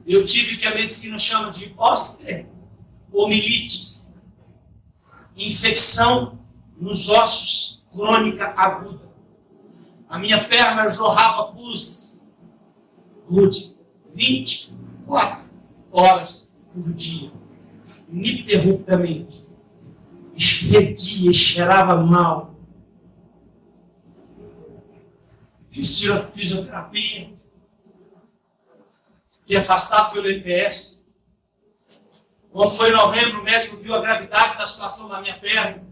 [SPEAKER 2] Eu tive o que a medicina chama de osteomilites, infecção nos ossos crônica aguda. A minha perna jorrava pus, Rude, 24 horas por dia, ininterruptamente. Fedia, cheirava mal. Fiz fisioterapia, fiquei afastado pelo EPS. Quando foi em novembro, o médico viu a gravidade da situação da minha perna.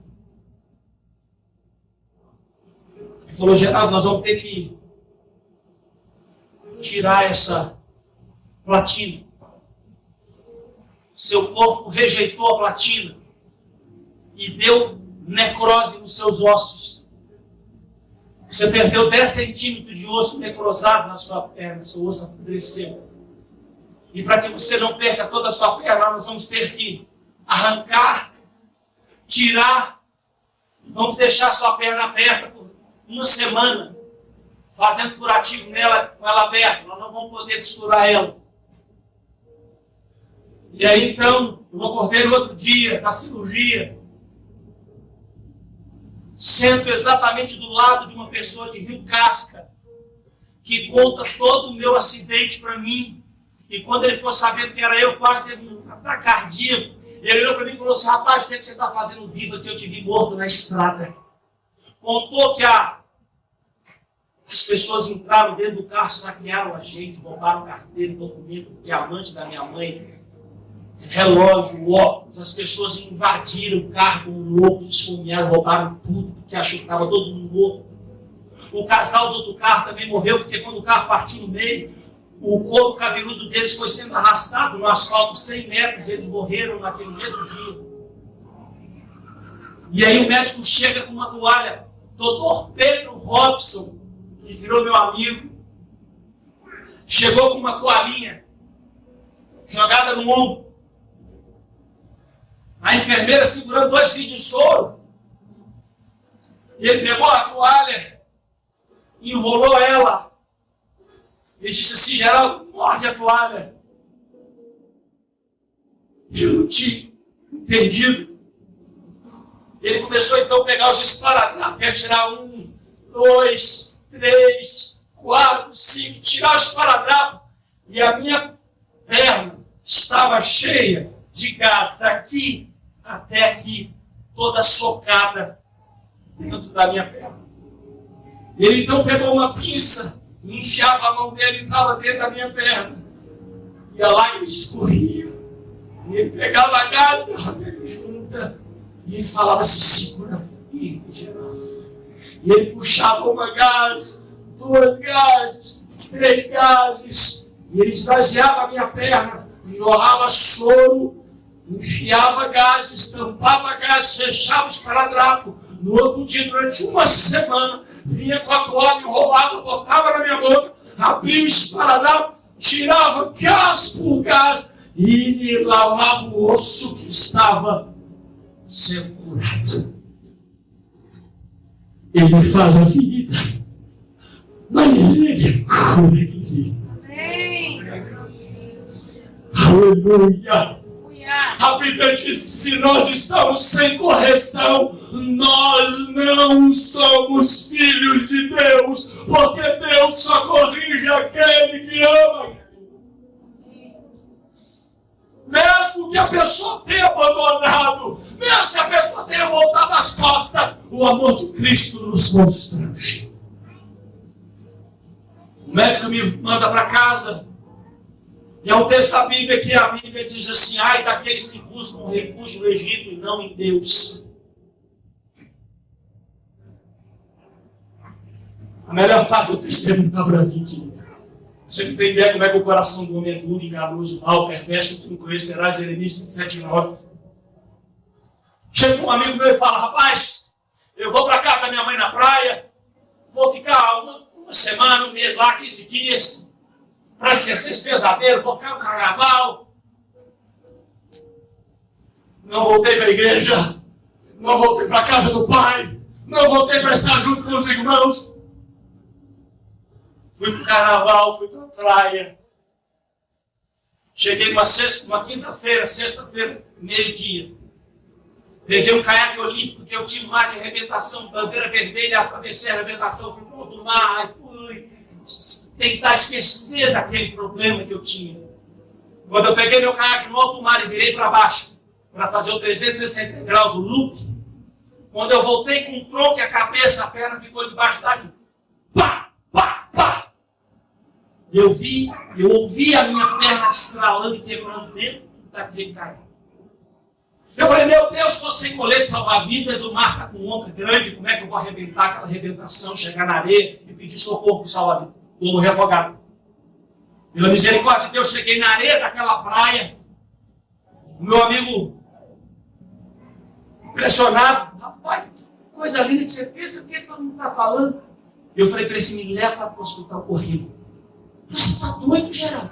[SPEAKER 2] Ele falou, Geraldo, nós vamos ter que tirar essa platina. Seu corpo rejeitou a platina e deu necrose nos seus ossos. Você perdeu 10 centímetros de osso necrosado na sua perna, seu osso apodreceu. E para que você não perca toda a sua perna, nós vamos ter que arrancar, tirar, e vamos deixar a sua perna aberta por uma semana, fazendo curativo nela, com ela aberta. Nós não vamos poder costurar ela. E aí então, eu acordei no outro dia da cirurgia, sento exatamente do lado de uma pessoa de Rio Casca, que conta todo o meu acidente para mim. E quando ele ficou sabendo que era eu, quase teve um ataque cardíaco. Ele olhou para mim e falou assim, rapaz, o que é que você está fazendo vivo aqui? Eu te vi morto na estrada. Contou que as pessoas entraram dentro do carro, saquearam a gente, roubaram carteira, documento, diamante da minha mãe, relógio, óculos. As pessoas invadiram o carro como loucos, esfomearam, roubaram tudo, porque achou que estava todo mundo morto. O casal do outro carro também morreu, porque quando o carro partiu no meio, o couro cabeludo deles foi sendo arrastado no asfalto 100 metros, eles morreram naquele mesmo dia. E aí o médico chega com uma toalha, Dr. Pedro Robson, que virou meu amigo, chegou com uma toalhinha jogada no ombro. A enfermeira segurando 2 fios de soro. E ele pegou a toalha, enrolou ela e disse assim, Geraldo, morde a toalha. Eu não tinha entendido. Ele começou então a pegar os esparadrapos, ia tirar 1, 2, 3, 4, 5, tirar os esparadrapos. E a minha perna estava cheia de gás daqui até aqui, toda socada dentro da minha perna. Ele então pegou uma pinça, enfiava a mão dele e entrava dentro da minha perna. Ia lá e ele escorria. E ele pegava a gás e dava ele junta. E ele falava assim, segura firme, Geraldo. E ele puxava uma gás, 2 gases, 3 gases. E ele esvaziava a minha perna, jorrava soro, enfiava gases, tampava gases, fechava o esparadrapo. No outro dia, durante uma semana, vinha com a toalha enrolada, botava na minha boca, abria o esparadrapo, tirava gás por gás e lavava o osso que estava sendo curado. Ele faz a ferida, mas ele cura ele. Aleluia. A Bíblia diz que se nós estamos sem correção, nós não somos filhos de Deus, porque Deus só corrige aquele que ama. Mesmo que a pessoa tenha abandonado, mesmo que a pessoa tenha voltado as costas, o amor de Cristo nos constrange. O médico me manda para casa. E é um texto da Bíblia que a Bíblia diz assim, ai daqueles que buscam refúgio no Egito e não em Deus. A melhor parte do testemunho está para mim, querido. Você não tem ideia como é que o coração do homem é duro, enganoso, mal, perverso, tu não conhecerás, Jeremias 17:9. Chega um amigo meu e fala, rapaz, eu vou para casa da minha mãe na praia, vou ficar uma semana, um mês lá, 15 dias, para esquecer esse pesadelo, vou ficar no carnaval. Não voltei para a igreja, não voltei para a casa do pai, não voltei para estar junto com os irmãos. Fui para o carnaval, fui para a praia. Cheguei numa quinta-feira, sexta-feira, meio-dia. Peguei um caiaque olímpico que eu tive um mar de arrebentação, bandeira vermelha, atravessei a arrebentação, fui para o outro mar, fui tentar esquecer daquele problema que eu tinha. Quando eu peguei meu caiaque no alto mar e virei para baixo, para fazer o 360 graus, o loop, quando eu voltei com o tronco e a cabeça, a perna ficou debaixo daqui. Pá, pá, pá. Eu ouvi a minha perna estralando e quebrando dentro daquele caiaque. Eu falei, meu Deus, estou sem colete salva-vidas, o mar está com onda grande, como é que eu vou arrebentar aquela arrebentação, chegar na areia e pedir socorro para o salva-vidas? Vou morrer afogado. Pela misericórdia de Deus, cheguei na areia daquela praia, o meu amigo, impressionado, rapaz, que coisa linda que você fez, o que todo mundo está falando? Eu falei para ele assim, me leva para o hospital correndo. Você está doido, Geraldo?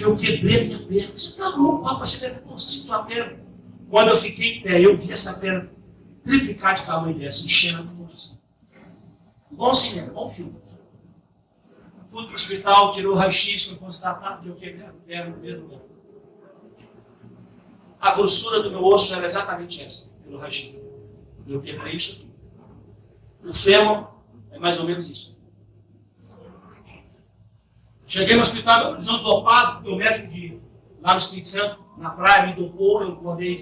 [SPEAKER 2] Eu quebrei a minha perna. Você está louco, rapaz, você deve ter torcido sua perna. Quando eu fiquei em pé, eu vi essa perna triplicar de tamanho dessa, enchendo a força. Bom cinema, bom filme. Fui para o hospital, tirou o raio-x, foi constatado que eu quebrei a perna no mesmo lugar. A grossura do meu osso era exatamente essa, pelo raio-x. Eu quebrei isso aqui. O fêmur é mais ou menos isso. Cheguei no hospital, meu horizonte dopado, porque o médico lá no Espírito Santo, na praia, me dopou, eu acordei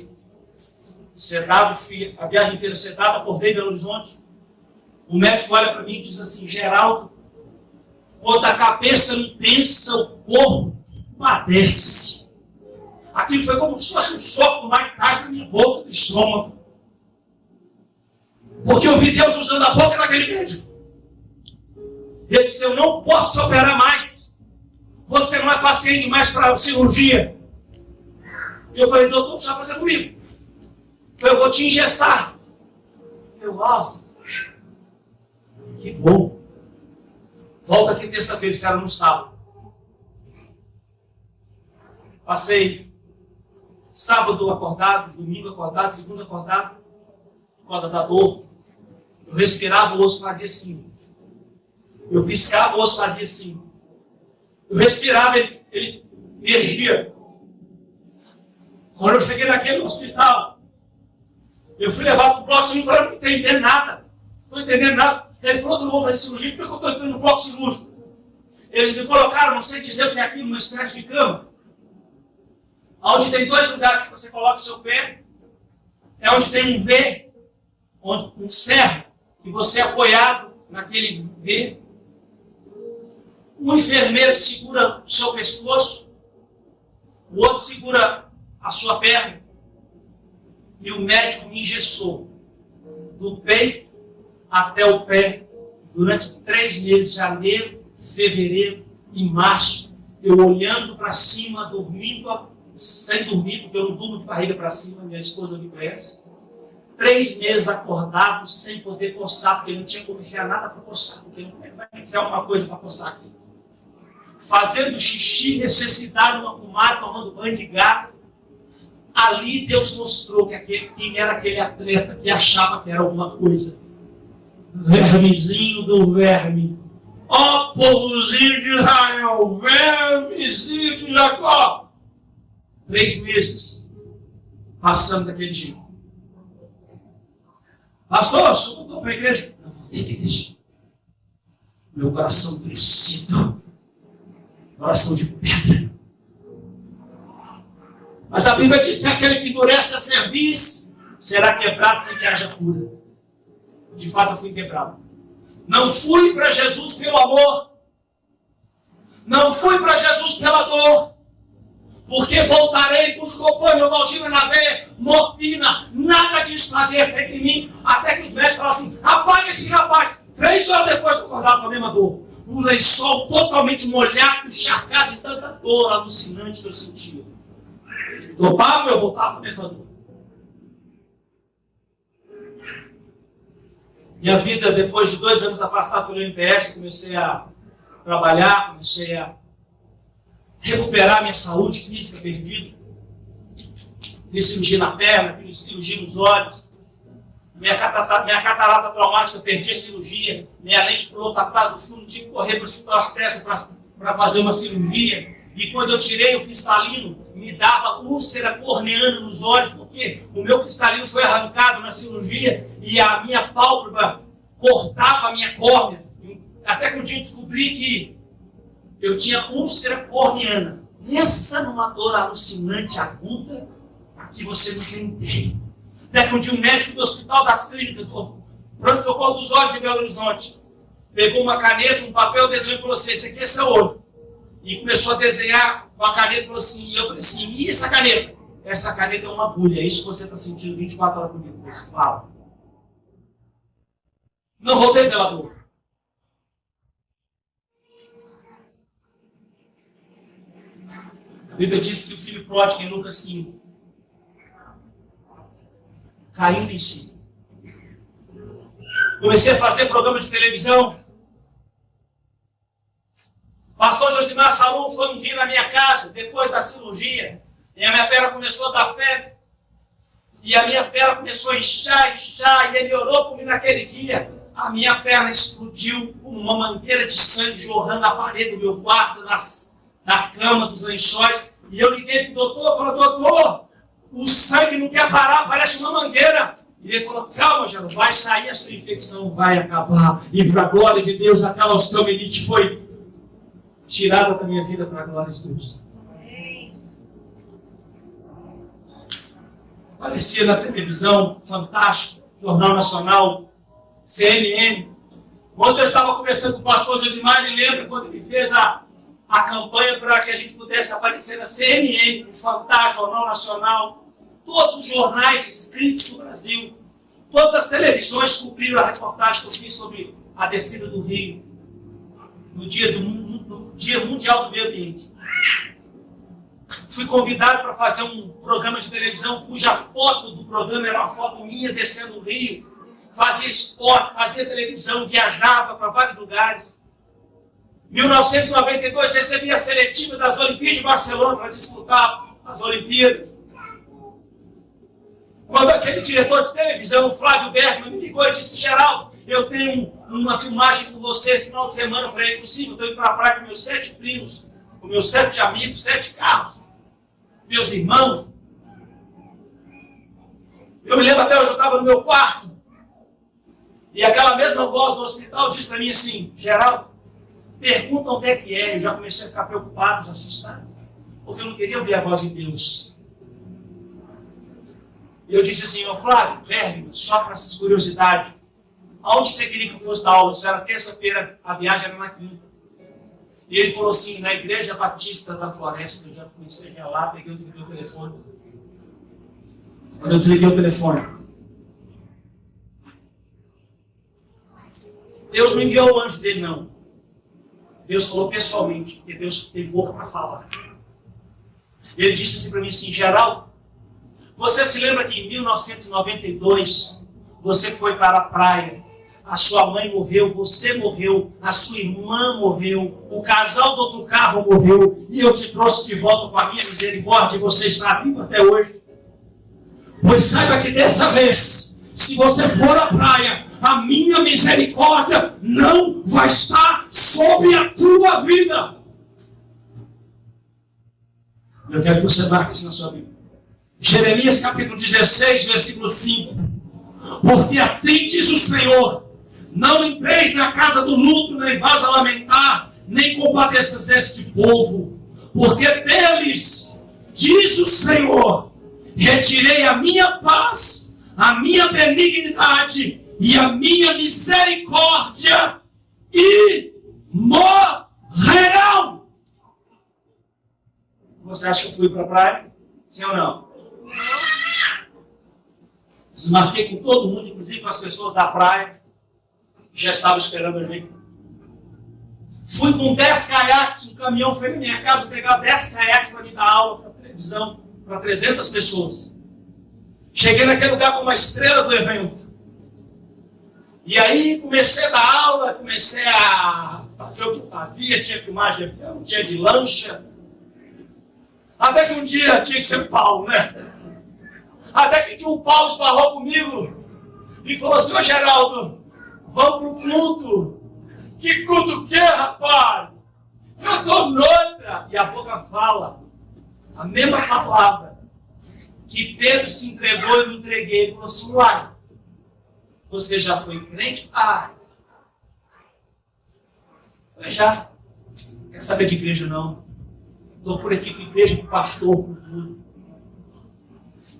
[SPEAKER 2] sedado, a viagem inteira sedado, acordei em Belo Horizonte. O médico olha para mim e diz assim, Geraldo, quando a cabeça não pensa, o corpo padece. Aquilo foi como se fosse um soco do Mike Tyson na minha boca, do estômago. Porque eu vi Deus usando a boca daquele médico. Ele disse, eu não posso te operar mais. Você não é paciente mais para cirurgia. E eu falei, doutor, o que você vai fazer comigo? Eu vou te engessar. Que bom. Volta aqui terça-feira, isso era no sábado. Passei sábado acordado, domingo acordado, segunda acordado, por causa da dor. Eu respirava, o osso fazia assim. Eu piscava, o osso fazia assim. Eu respirava, ele emergia. Quando eu cheguei naquele hospital, eu fui levado para o bloco cirúrgico e falei, não estou entendendo nada. Não estou entendendo nada. Ele falou que não vou fazer cirurgia, porque eu estou entrando no bloco cirúrgico. Eles me colocaram, não sei dizer o que é aquilo, numa espécie de cama. Onde tem 2 lugares que você coloca o seu pé. É onde tem um V, um ferro, que você é apoiado naquele V. Um enfermeiro segura o seu pescoço, o outro segura a sua perna, e o médico me engessou do peito até o pé durante 3 meses, janeiro, fevereiro e março, eu olhando para cima, dormindo, sem dormir, porque eu não durmo de barriga para cima, minha esposa me conhece. 3 meses acordado, sem poder coçar, porque não tinha como enfiar nada para coçar, porque não vai enfiar alguma coisa para coçar aqui. Fazendo xixi, necessidade, uma comadre, tomando banho de gato. Ali Deus mostrou quem era aquele atleta que achava que era alguma coisa. Vermezinho do verme. Ó povozinho de Israel, vermezinho de Jacó. 3 meses passando daquele jeito. Pastor, o senhor voltou para a igreja? Eu voltei para a igreja. Meu coração endurecido. Coração de pedra. Mas a Bíblia diz que aquele que endurece a cerviz será quebrado sem que haja cura. De fato, eu fui quebrado. Não fui para Jesus pelo amor. Não fui para Jesus pela dor. Porque voltarei, buscou pano, valgina na veia, morfina, nada disso fazia efeito em mim. Até que os médicos falaram assim: apaga esse rapaz. 3 horas depois eu acordava com a mesma dor. Um lençol totalmente molhado, encharcado de tanta dor alucinante que eu sentia. Topava, eu voltava com a mesma dor. Minha vida, depois de 2 anos afastado pelo MPS, comecei a trabalhar, comecei a recuperar minha saúde física perdida. Fiz cirurgia na perna, fiz cirurgia nos olhos. Minha catarata traumática, perdi a cirurgia. Minha lente pulou para trás do fundo, tive que correr para o hospital às pressas para fazer uma cirurgia. E quando eu tirei o cristalino, me dava úlcera corneana nos olhos, porque o meu cristalino foi arrancado na cirurgia e a minha pálpebra cortava a minha córnea. Até que um dia eu descobri que eu tinha úlcera corneana. Pensa numa dor alucinante, aguda, que você não tem ideia. Até que um dia um médico do Hospital das Clínicas, do pronto-socorro dos olhos em Belo Horizonte, pegou uma caneta, um papel, desenhou e falou assim: esse aqui é seu olho. E começou a desenhar com a caneta e falou assim, e eu falei assim: e essa caneta? Essa caneta é uma agulha, é isso que você está sentindo 24 horas por dia. Eu falei assim: fala. Não voltei pela dor. A Bíblia diz que o filho pródigo em Lucas 15, caindo em si. Comecei a fazer programa de televisão. Pastor Josimar Salum foi um dia na minha casa, depois da cirurgia, e a minha perna começou a dar febre. E a minha perna começou a inchar, e ele orou por mim naquele dia. A minha perna explodiu como uma mangueira de sangue jorrando na parede do meu quarto, na cama, dos lençóis. E eu liguei para o doutor, falei: doutor, o sangue não quer parar, parece uma mangueira. E ele falou: calma, Jano, vai sair, a sua infecção vai acabar. E para a glória de Deus, aquela osteomielite foi tirada da minha vida para a glória de Deus. Aparecia na televisão, fantástico, Jornal Nacional, CNN. Ontem eu estava conversando com o pastor Josimar, ele lembra quando ele fez a campanha para que a gente pudesse aparecer na CNN, no Fantástico, Jornal Nacional, todos os jornais escritos do Brasil, todas as televisões cobriram a reportagem que eu fiz sobre a descida do Rio, no Dia Mundial do Meio Ambiente. Fui convidado para fazer um programa de televisão cuja foto do programa era uma foto minha descendo o Rio. Fazia esporte, fazia televisão, viajava para vários lugares. Em 1992, recebi a seletiva das Olimpíadas de Barcelona para disputar as Olimpíadas. Quando aquele diretor de televisão, Flávio Bergman, me ligou e disse: Geraldo, eu tenho uma filmagem com você esse final de semana. Eu falei: é impossível, eu estou indo para a praia com meus 7 primos, com meus 7 amigos, 7 carros, meus irmãos. Eu me lembro até hoje, eu estava no meu quarto, e aquela mesma voz do hospital disse para mim assim: Geraldo, pergunta onde é que é. Eu já comecei a ficar preocupado, assustado, porque eu não queria ouvir a voz de Deus. E eu disse assim, ô Flávio, Bergman, só para curiosidade, aonde você queria que eu fosse dar aula? Isso era terça-feira, a viagem era na quinta. E ele falou assim, na Igreja Batista da Floresta. Eu já comecei a ir lá, peguei, desliguei o telefone. Quando eu desliguei o telefone, Deus não enviou o anjo dele, não. Deus falou pessoalmente, porque Deus tem boca para falar. Ele disse assim para mim assim, Geraldo, você se lembra que em 1992 você foi para a praia, a sua mãe morreu, você morreu, a sua irmã morreu, o casal do outro carro morreu, e eu te trouxe de volta com a minha misericórdia e você está vivo até hoje? Pois saiba que dessa vez, se você for à praia, a minha misericórdia não vai estar sobre a tua vida. Eu quero que você marque isso na sua Bíblia. Jeremias capítulo 16, versículo 5. Porque assim diz o Senhor, não entreis na casa do luto, nem vás a lamentar, nem compadeças deste povo, porque deles, diz o Senhor, retirei a minha paz, a minha benignidade e a minha misericórdia, e morrerão. Você acha que eu fui para a praia? Sim ou não? Desmarquei com todo mundo, inclusive com as pessoas da praia, que já estavam esperando a gente. Fui com 10 caiaques, um caminhão foi na minha casa pegar 10 caiaques para me dar aula para televisão, para 300 pessoas. Cheguei naquele lugar como uma estrela do evento. E aí comecei a dar aula, comecei a fazer o que eu fazia, tinha filmagem de avião, tinha de lancha. Até que um dia tinha que ser Paulo, né? Até que tinha um Paulo esbarrou comigo e falou assim, ô Geraldo, vamos pro culto. Que culto que é, rapaz? Eu estou noutra. E a boca fala a mesma palavra que Pedro se entregou e me entreguei. Ele falou assim, uai, você já foi crente? Ah, eu já. Não quer saber de igreja não. Estou por aqui com igreja, com pastor, com tudo.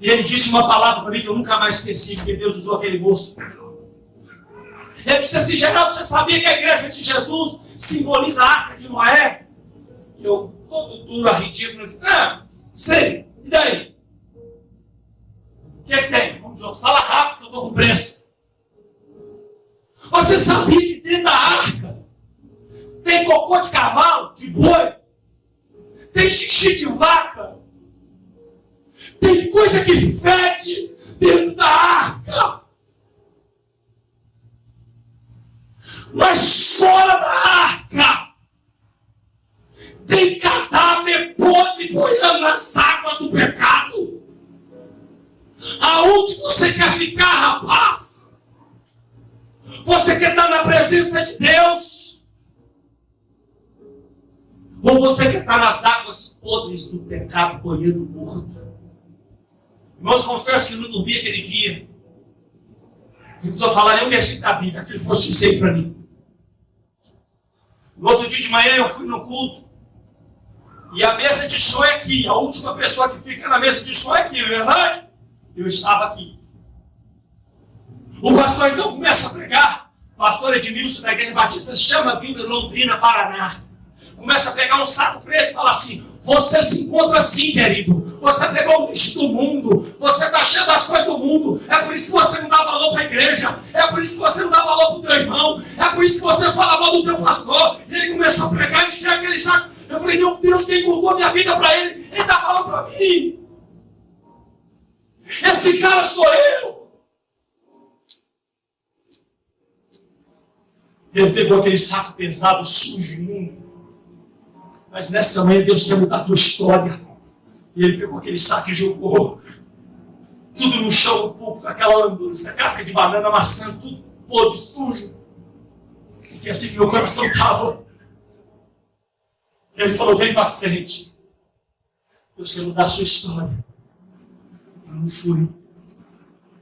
[SPEAKER 2] E ele disse uma palavra para mim que eu nunca mais esqueci, porque Deus usou aquele moço. Ele disse assim, Geraldo, você sabia que a igreja de Jesus simboliza a arca de Noé? E eu, todo duro, ridículo, falei assim, sei, e daí? O que é que tem? Vamos dizer, fala rápido que eu estou com pressa. Você sabia que dentro da arca tem cocô de cavalo, de boi, tem xixi de vaca, tem coisa que fede dentro da arca. Mas fora da arca tem cadáver podre boiando nas águas do pecado. Aonde você quer ficar, rapaz? Você quer estar na presença de Deus? Ou você quer estar nas águas podres do pecado boiando morto? Irmãos, confesso que não dormi aquele dia. Não precisou falar nenhum versículo da Bíblia, aquilo fosse suficiente para mim. No outro dia de manhã eu fui no culto. E a mesa de som é aqui. A última pessoa que fica na mesa de som é aqui, não é verdade? Eu estava aqui. O pastor então começa a pregar. O pastor Edmilson da Igreja Batista chama Vinda Londrina, Paraná. Começa a pegar um saco preto e fala assim, você se encontra assim, querido. Você pegou o lixo do mundo. Você está cheio das coisas do mundo. É por isso que você não dá valor para a igreja. É por isso que você não dá valor para o teu irmão. É por isso que você fala mal do teu pastor. E ele começou a pregar e encher aquele saco. Eu falei, meu Deus, quem contou a minha vida para ele? Ele está falando para mim. Esse cara sou eu. Ele pegou aquele saco pesado, sujo, imundo. Mas nessa manhã Deus quer mudar a tua história. E ele pegou aquele saco e jogou tudo no chão do púlpito, aquela lambuça, casca de banana, maçã, tudo podre, sujo. Porque assim que meu coração estava. Ele falou, vem para frente. Deus quer mudar a sua história. Eu não fui.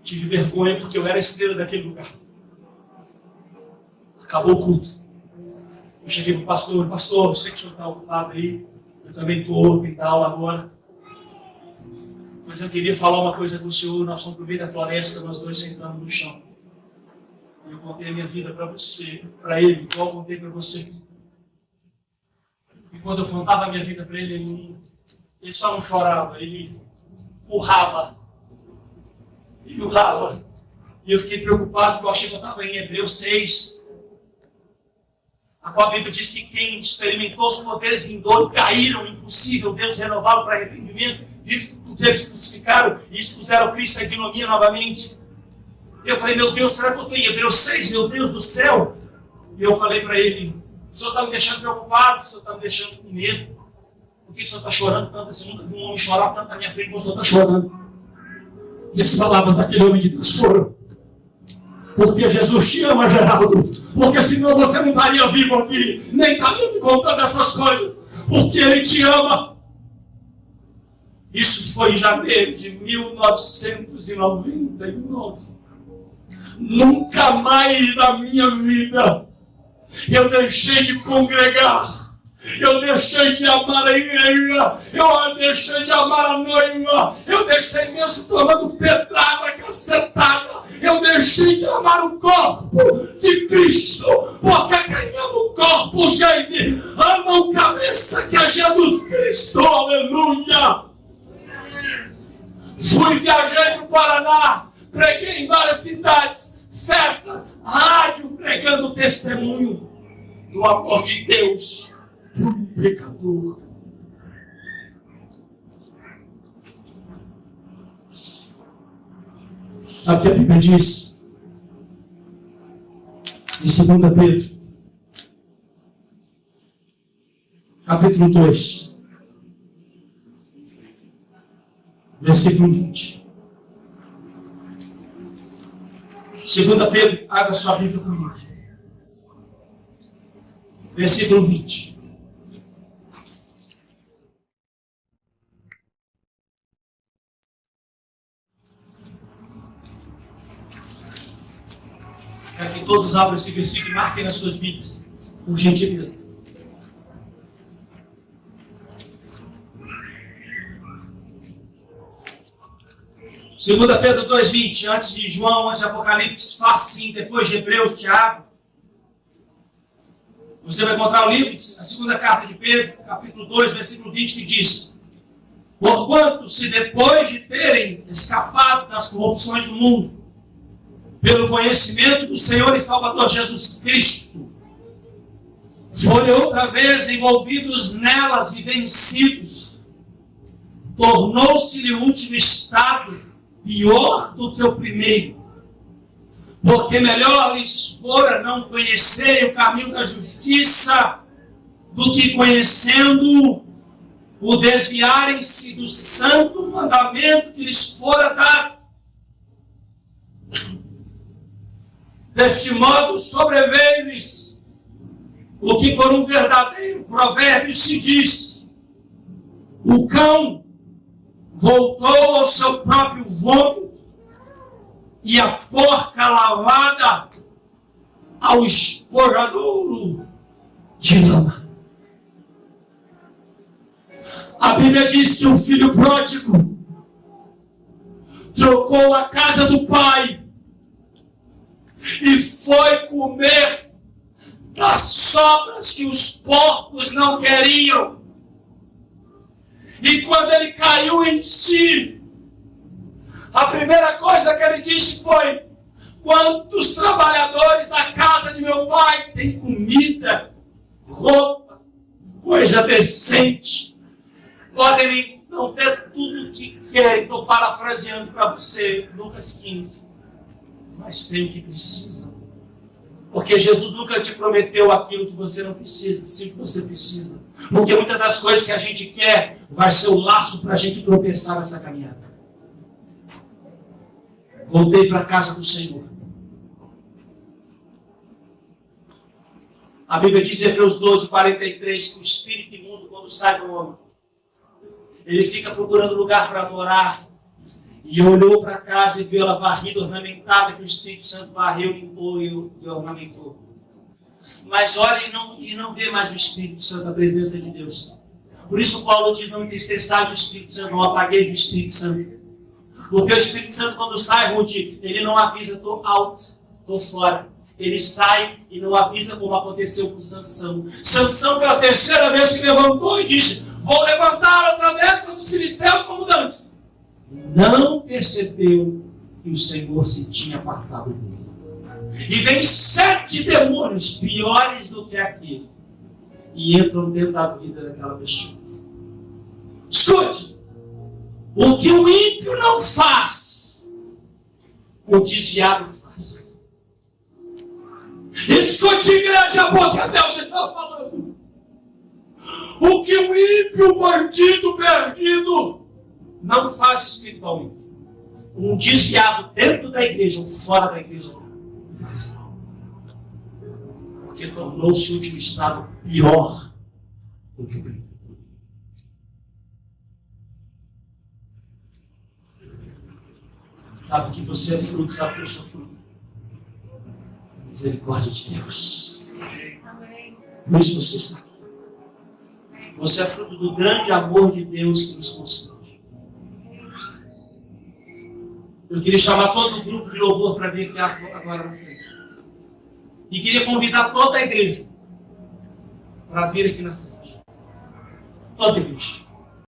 [SPEAKER 2] Tive vergonha porque eu era a estrela daquele lugar. Acabou o culto. Eu cheguei para o pastor, eu sei que o senhor está ocupado aí. Eu também estou, tem que dar aula agora. Mas eu queria falar uma coisa com o senhor. Nós fomos para o meio da floresta, nós dois sentamos no chão. E eu contei a minha vida para você, para ele, igual eu contei para você. E quando eu contava a minha vida para ele, ele só não chorava, ele urrava. Ele urrava. E eu fiquei preocupado, porque eu achei que eu estava em Hebreus 6, a qual a Bíblia diz que quem experimentou os poderes vindouros caíram, impossível Deus renová-lo para arrependimento, eles crucificaram e expuseram Cristo à ignomia novamente. Eu falei, meu Deus, será que eu estou em Hebreus 6, meu Deus do céu? E eu falei para ele, o senhor está me deixando preocupado, o senhor está me deixando com medo. Por que o senhor está chorando tanto? Eu nunca vi um homem chorar tanto na minha frente como o senhor está chorando. E as palavras daquele homem de Deus foram: porque Jesus te ama, Geraldo. Porque senão você não estaria vivo aqui, nem estaria me contando essas coisas. Porque Ele te ama. Isso foi em janeiro de 1999. Nunca mais na minha vida eu deixei de congregar. Eu deixei de amar a igreja, eu deixei de amar a noiva, eu deixei mesmo tomando pedrada, cacetada, eu deixei de amar o corpo de Cristo, porque quem ama o corpo, gente, ama o cabeça que é Jesus Cristo, aleluia. Viajei para o Paraná, preguei em várias cidades, festas, rádio, pregando o testemunho do amor de Deus por um pecador. Sabe o que a Bíblia diz? Em 2 Pedro, capítulo 2, versículo 20. 2 Pedro, abra sua Bíblia comigo. Versículo 20. Quero que todos abram esse versículo e marquem nas suas Bíblias, por gentileza. Segunda Pedro 2,20, antes de João, antes de Apocalipse, faz sim, depois de Hebreus, Tiago. Você vai encontrar o livro, a segunda carta de Pedro, capítulo 2, versículo 20, que diz: porquanto, se depois de terem escapado das corrupções do mundo, pelo conhecimento do Senhor e Salvador Jesus Cristo, forem outra vez envolvidos nelas e vencidos, tornou-se-lhe o último estado pior do que o primeiro, porque melhor lhes fora não conhecerem o caminho da justiça, do que conhecendo o desviarem-se do santo mandamento que lhes fora dado. Deste modo sobreveio-lhes o que por um verdadeiro provérbio se diz: o cão voltou ao seu próprio vômito, e a porca lavada ao espojadouro de lama. A Bíblia diz que o filho pródigo trocou a casa do pai e foi comer das sobras que os porcos não queriam. E quando ele caiu em si, a primeira coisa que ele disse foi: quantos trabalhadores da casa de meu pai têm comida, roupa, coisa decente, podem não ter tudo o que querem. Estou parafraseando para você, Lucas 15. Mas tem o que precisa. Porque Jesus nunca te prometeu aquilo que você não precisa, sim que você precisa. Porque muitas das coisas que a gente quer vai ser o laço para a gente tropeçar nessa caminhada. Voltei para a casa do Senhor. A Bíblia diz em Hebreus 12, 43, que o espírito imundo, quando sai do homem, ele fica procurando lugar para morar. E olhou para a casa e viu ela varrida, ornamentada, que o Espírito Santo varreu, limpou e ornamentou. Mas olha e não vê mais o Espírito Santo, a presença de Deus. Por isso Paulo diz: não entristeçais o Espírito Santo, não apagueis o Espírito Santo. Porque o Espírito Santo, quando sai, Ruth, ele não avisa, estou out, estou fora. Ele sai e não avisa, como aconteceu com Sansão. Sansão, pela terceira vez, se levantou e disse: vou levantar outra vez contra os filisteus como dantes. Não percebeu que o Senhor se tinha apartado dele. E vem 7 demônios piores do que aquele e entram dentro da vida daquela pessoa. Escute, o que o ímpio não faz, o desviado faz. Escute, igreja, porque Deus está falando. O que o ímpio, bandido, perdido, não faz espiritualmente, um desviado dentro da igreja ou fora da igreja faz. Porque tornou-se o último estado pior do que o primeiro. Sabe que você é fruto, sabe que eu sou fruto. Misericórdia de Deus. Por isso você está aqui. Você é fruto do grande amor de Deus que nos constrange. Eu queria chamar todo o grupo de louvor para vir aqui agora na frente. E queria convidar toda a igreja para vir aqui na frente. Toda a igreja.